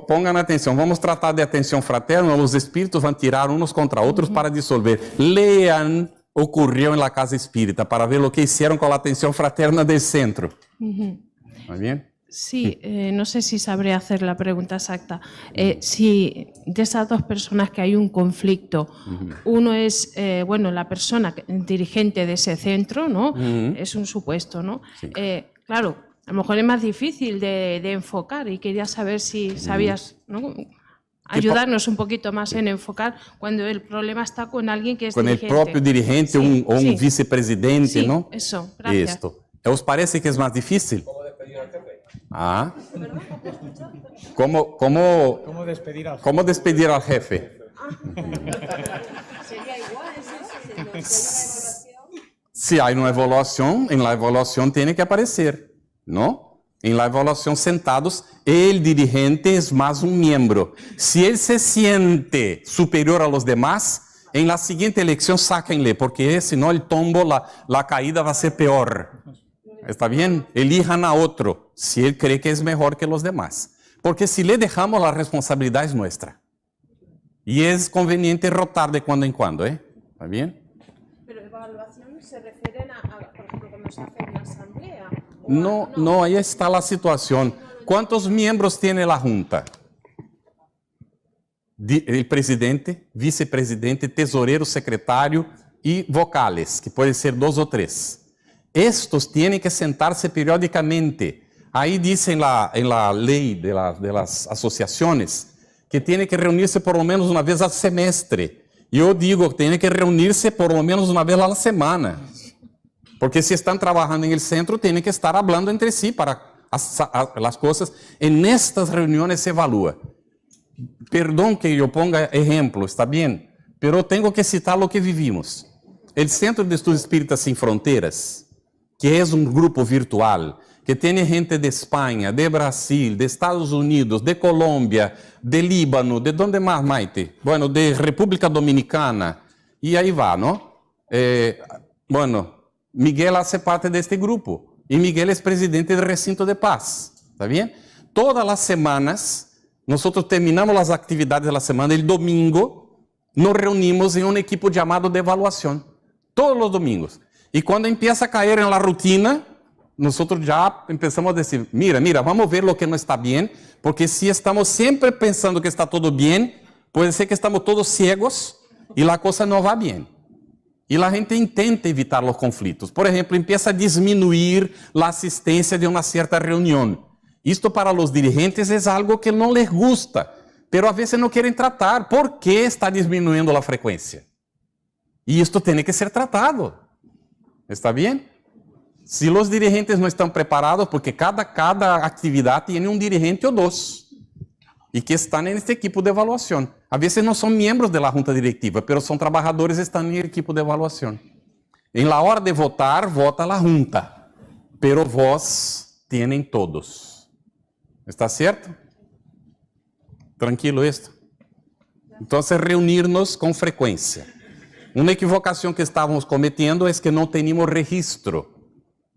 Pongan atención, vamos a tratar de atención fraterna, los espíritus van a tirar unos contra otros para disolver. Lean Ocurrió en la casa espírita para ver lo que hicieron con la atención fraterna del centro. ¿Muy bien? Sí, no sé si sabré hacer la pregunta exacta. Si de esas dos personas que hay un conflicto, uno es, bueno, la persona dirigente de ese centro, ¿no? Es un supuesto, ¿no? Sí. Claro, a lo mejor es más difícil de enfocar y quería saber si sabías, ¿no? Ayudarnos un poquito más en enfocar cuando el problema está con alguien que es dirigente. Con el propio dirigente sí, o un vicepresidente, sí, ¿no? Eso, gracias. Esto. ¿Os parece que es más difícil? Ah. ¿Cómo despedir al jefe? Sería igual, ¿no? Si hay una evaluación, en la evaluación tiene que aparecer, ¿no? En la evaluación sentados, el dirigente es más un miembro. Si él se siente superior a los demás, en la siguiente elección sáquenle, porque si no el tombo, la caída va a ser peor. ¿Está bien? Elijan a otro si él cree que es mejor que los demás. Porque si le dejamos, la responsabilidad es nuestra. Y es conveniente rotar de cuando en cuando, ¿está bien? Pero evaluación se refieren a, por ejemplo, cuando se hace una asamblea. No, ahí está la situación. ¿Cuántos miembros tiene la Junta? El presidente, vicepresidente, tesorero, secretario y vocales, que pueden ser 2 o 3. Estos tienen que sentarse periódicamente. Ahí dice en la ley de las asociaciones que tiene que reunirse por lo menos una vez al semestre. Yo digo que tiene que reunirse por lo menos una vez a la semana. Porque si están trabajando en el centro, tienen que estar hablando entre sí para las cosas. En estas reuniones se evalúa. Perdón que yo ponga ejemplo, está bien, pero tengo que citar lo que vivimos. El Centro de Estudios Espíritas Sin Fronteras, que es un grupo virtual, que tiene gente de España, de Brasil, de Estados Unidos, de Colombia, de Líbano, ¿de dónde más, Maite? Bueno, de República Dominicana, y ahí va, ¿no? Miguel hace parte de este grupo, y Miguel es presidente del Recinto de Paz, ¿está bien? Todas las semanas, nosotros terminamos las actividades de la semana, el domingo, nos reunimos en un equipo llamado de evaluación, todos los domingos. Y cuando empieza a caer en la rutina, nosotros ya empezamos a decir, mira, vamos a ver lo que no está bien, porque si estamos siempre pensando que está todo bien, puede ser que estamos todos ciegos y la cosa no va bien. Y la gente intenta evitar los conflictos. Por ejemplo, empieza a disminuir la asistencia de una cierta reunión. Esto para los dirigentes es algo que no les gusta, pero a veces no quieren tratar. ¿Por qué está disminuyendo la frecuencia? Y esto tiene que ser tratado. ¿Está bien? Si los dirigentes no están preparados, porque cada actividad tiene un dirigente o 2, y que están en este equipo de evaluación. A veces no son miembros de la junta directiva, pero son trabajadores que están en el equipo de evaluación. En la hora de votar, vota la junta, pero voz tienen todos. ¿Está cierto? Tranquilo esto. Entonces, reunirnos con frecuencia. Una equivocación que estábamos cometiendo es que no teníamos registro.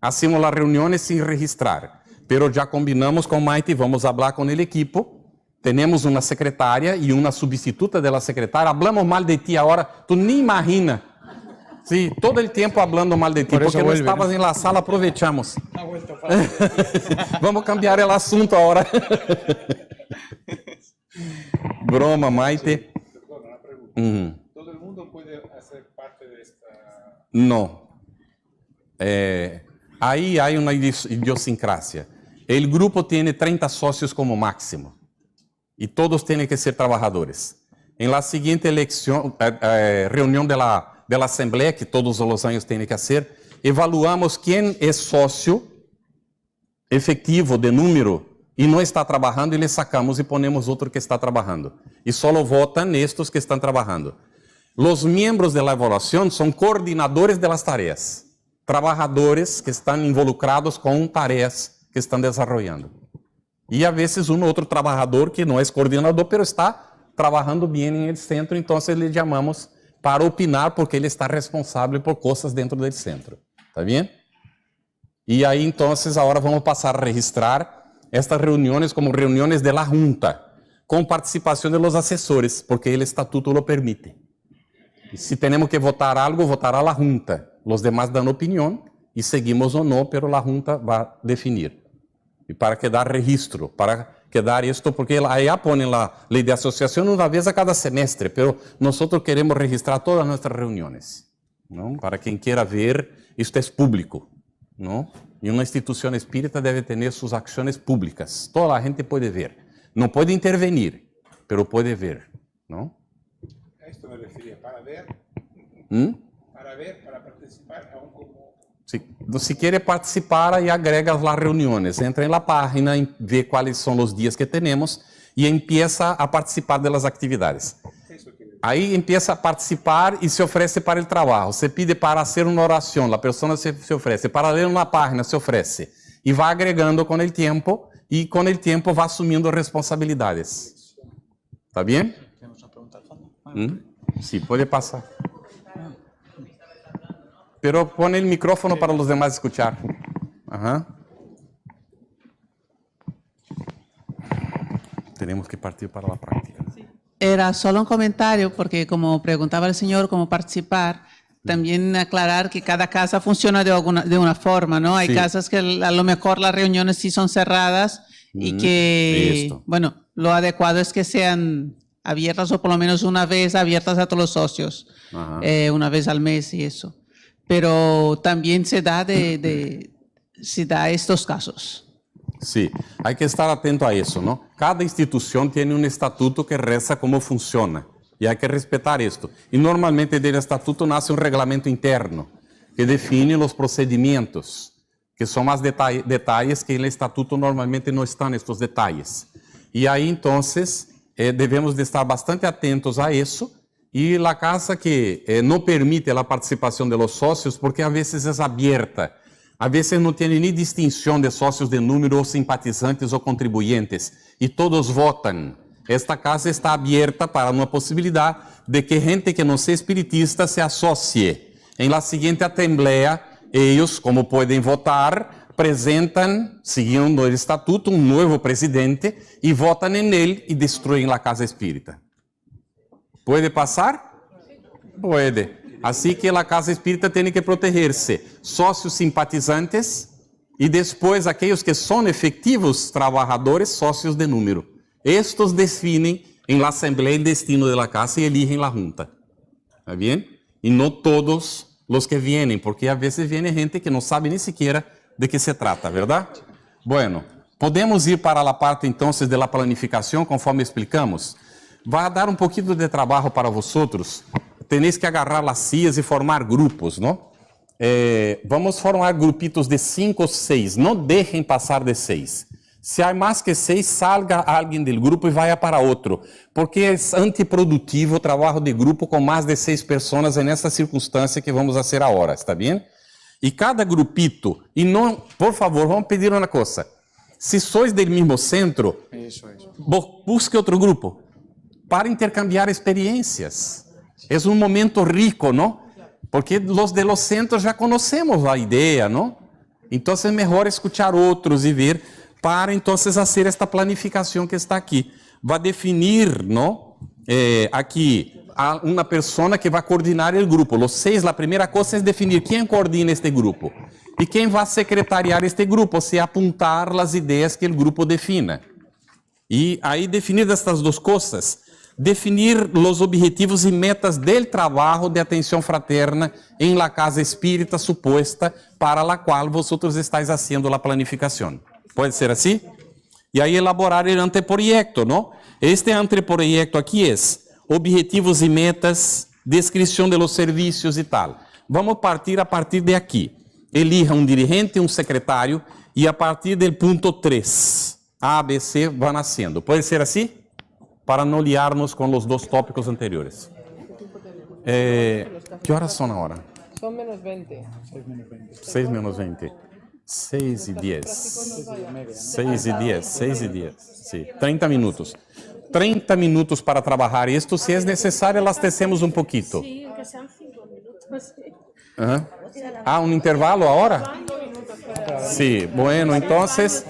Hacemos las reuniones sin registrar. Pero ya combinamos con Maite y vamos a hablar con el equipo. Tenemos una secretaria y una sustituta de la secretaria. Hablamos mal de ti ahora, tú ni imaginas. Sí, todo el tiempo hablando mal de ti, porque no estabas en la sala, aprovechamos. Vamos a cambiar el asunto ahora. Broma, Maite. ¿Todo el mundo puede hacer parte de esta? No. Ahí hay una idiosincrasia. El grupo tiene 30 socios como máximo. Y todos tienen que ser trabajadores. En la siguiente reunión de la asamblea, que todos los años tienen que hacer, evaluamos quién es socio efectivo de número y no está trabajando, y le sacamos y ponemos otro que está trabajando. Y solo votan estos que están trabajando. Los miembros de la evaluación son coordinadores de las tareas, trabajadores que están involucrados con tareas que están desarrollando. Y a veces un otro trabajador que no es coordinador, pero está trabajando bien en el centro, entonces le llamamos para opinar, porque ele está responsável por coisas dentro do centro. ¿Está bien? Y ahí entonces ahora vamos pasar a registrar estas reuniones como reuniones de la Junta, con participación de los asesores, porque el estatuto lo permite. Y si tenemos que votar algo, votará la Junta. Los demás dan opinión y seguimos o no, pero la Junta va a definir. Y para quedar registro, para quedar esto, porque allá ponen la ley de asociación una vez a cada semestre, pero nosotros queremos registrar todas nuestras reuniones, ¿no? Para quien quiera ver, esto es público, ¿no? Y una institución espírita debe tener sus acciones públicas. Toda la gente puede ver. No puede intervenir, pero puede ver, ¿no? A esto me refería, para ver, para participar, aún como... Si quiere participar, ahí agregas las reuniones, entra en la página, ve cuáles son los días que tenemos y empieza a participar de las actividades. Ahí empieza a participar y se ofrece para el trabajo. Se pide para hacer una oración, la persona se ofrece. Para leer una página, se ofrece. Y va agregando con el tiempo y con el tiempo va asumiendo responsabilidades. ¿Está bien? Sí, puede pasar. Pero pone el micrófono para los demás escuchar. Ajá. Tenemos que partir para la práctica. Era solo un comentario, porque como preguntaba el señor cómo participar, también aclarar que cada casa funciona de una forma, ¿no? Hay Sí. casas que a lo mejor las reuniones sí son cerradas y que, Esto. bueno, lo adecuado es que sean abiertas o por lo menos una vez abiertas a todos los socios, Ajá. una vez al mes y eso. Pero también se da se da estos casos. Sí, hay que estar atento a eso, ¿no? Cada institución tiene un estatuto que reza cómo funciona y hay que respetar esto. Y normalmente del estatuto nace un reglamento interno que define los procedimientos, que son más detalles que en el estatuto normalmente no están estos detalles. Y ahí entonces debemos de estar bastante atentos a eso. Y la casa que no permite la participación de los socios, porque a veces es abierta, a veces no tiene ni distinción de socios de número, o simpatizantes o contribuyentes, y todos votan. Esta casa está abierta para una posibilidad de que gente que no sea espiritista se asocie. En la siguiente asamblea, ellos, como pueden votar, presentan, siguiendo el estatuto, un nuevo presidente y votan en él y destruyen la casa espírita. ¿Puede pasar? Puede. Así que la casa espírita tiene que protegerse. Socios simpatizantes y después aquellos que son efectivos trabajadores, socios de número. Estos definen en la asamblea el destino de la casa y eligen la junta. ¿Está bien? Y no todos los que vienen, porque a veces viene gente que no sabe ni siquiera de qué se trata, ¿verdad? Bueno, podemos ir para la parte entonces de la planificación conforme explicamos. Va a dar un poquito de trabajo para vosotros. Tenéis que agarrar las sillas y formar grupos, ¿no? Vamos a formar grupitos de 5 o 6. No dejen pasar de 6. Si hay más que 6, salga alguien del grupo y vaya para otro. Porque es antiprodutivo o trabajo de grupo con más de 6 personas en esta circunstancia que vamos a hacer ahora, ¿está bien? Y cada grupito, y no, por favor, vamos a pedir una cosa. Si sois del mismo centro, busque otro grupo para intercambiar experiencias. Es un momento rico, ¿no? Porque los de los centros ya conocemos la idea, ¿no? Entonces es mejor escuchar otros y ver para entonces hacer esta planificación que está aquí. Va a definir, ¿no? Aquí a una persona que va a coordinar el grupo. Los 6, la primera cosa es definir quién coordina este grupo. Y quién va a secretariar este grupo, o sea, apuntar las ideas que el grupo defina. Y ahí definir estas dos cosas. Definir los objetivos y metas del trabajo de atención fraterna en la casa espírita supuesta para la cual vosotros estáis haciendo la planificación. ¿Puede ser así? Y ahí elaborar el anteproyecto, ¿no? Este anteproyecto aquí es objetivos y metas, descripción de los servicios y tal. Vamos a partir de aquí. Elija un dirigente, un secretario y a partir del punto 3, A, B, C van haciendo. ¿Puede ser así? Para no liarnos con los dos tópicos anteriores. ¿Qué horas son ahora? Son menos 20. 6 menos 20. 6 y 10. 6 y 10. 6 y 10. Sí, 30 minutos. 30 minutos para trabajar esto. Si es necesario, abastecemos un poquito. Sí, que sean 5 minutos. ¿Ah? Ah, ¿un intervalo ahora? Sí, bueno, entonces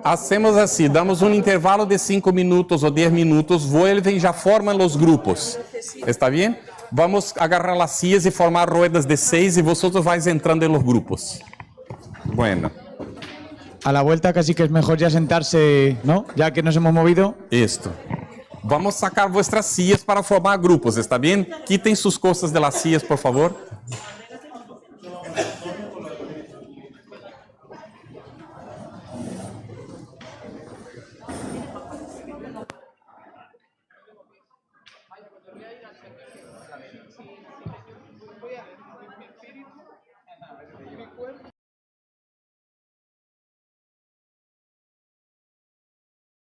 hacemos así, damos un intervalo de 5 minutos o 10 minutos, vuelven y ya forman los grupos. ¿Está bien? Vamos a agarrar las sillas y formar ruedas de 6 y vosotros vais entrando en los grupos. Bueno. A la vuelta casi que es mejor ya sentarse, ¿no? Ya que nos hemos movido. Esto. Vamos a sacar vuestras sillas para formar grupos, ¿está bien? Quiten sus cosas de las sillas, por favor.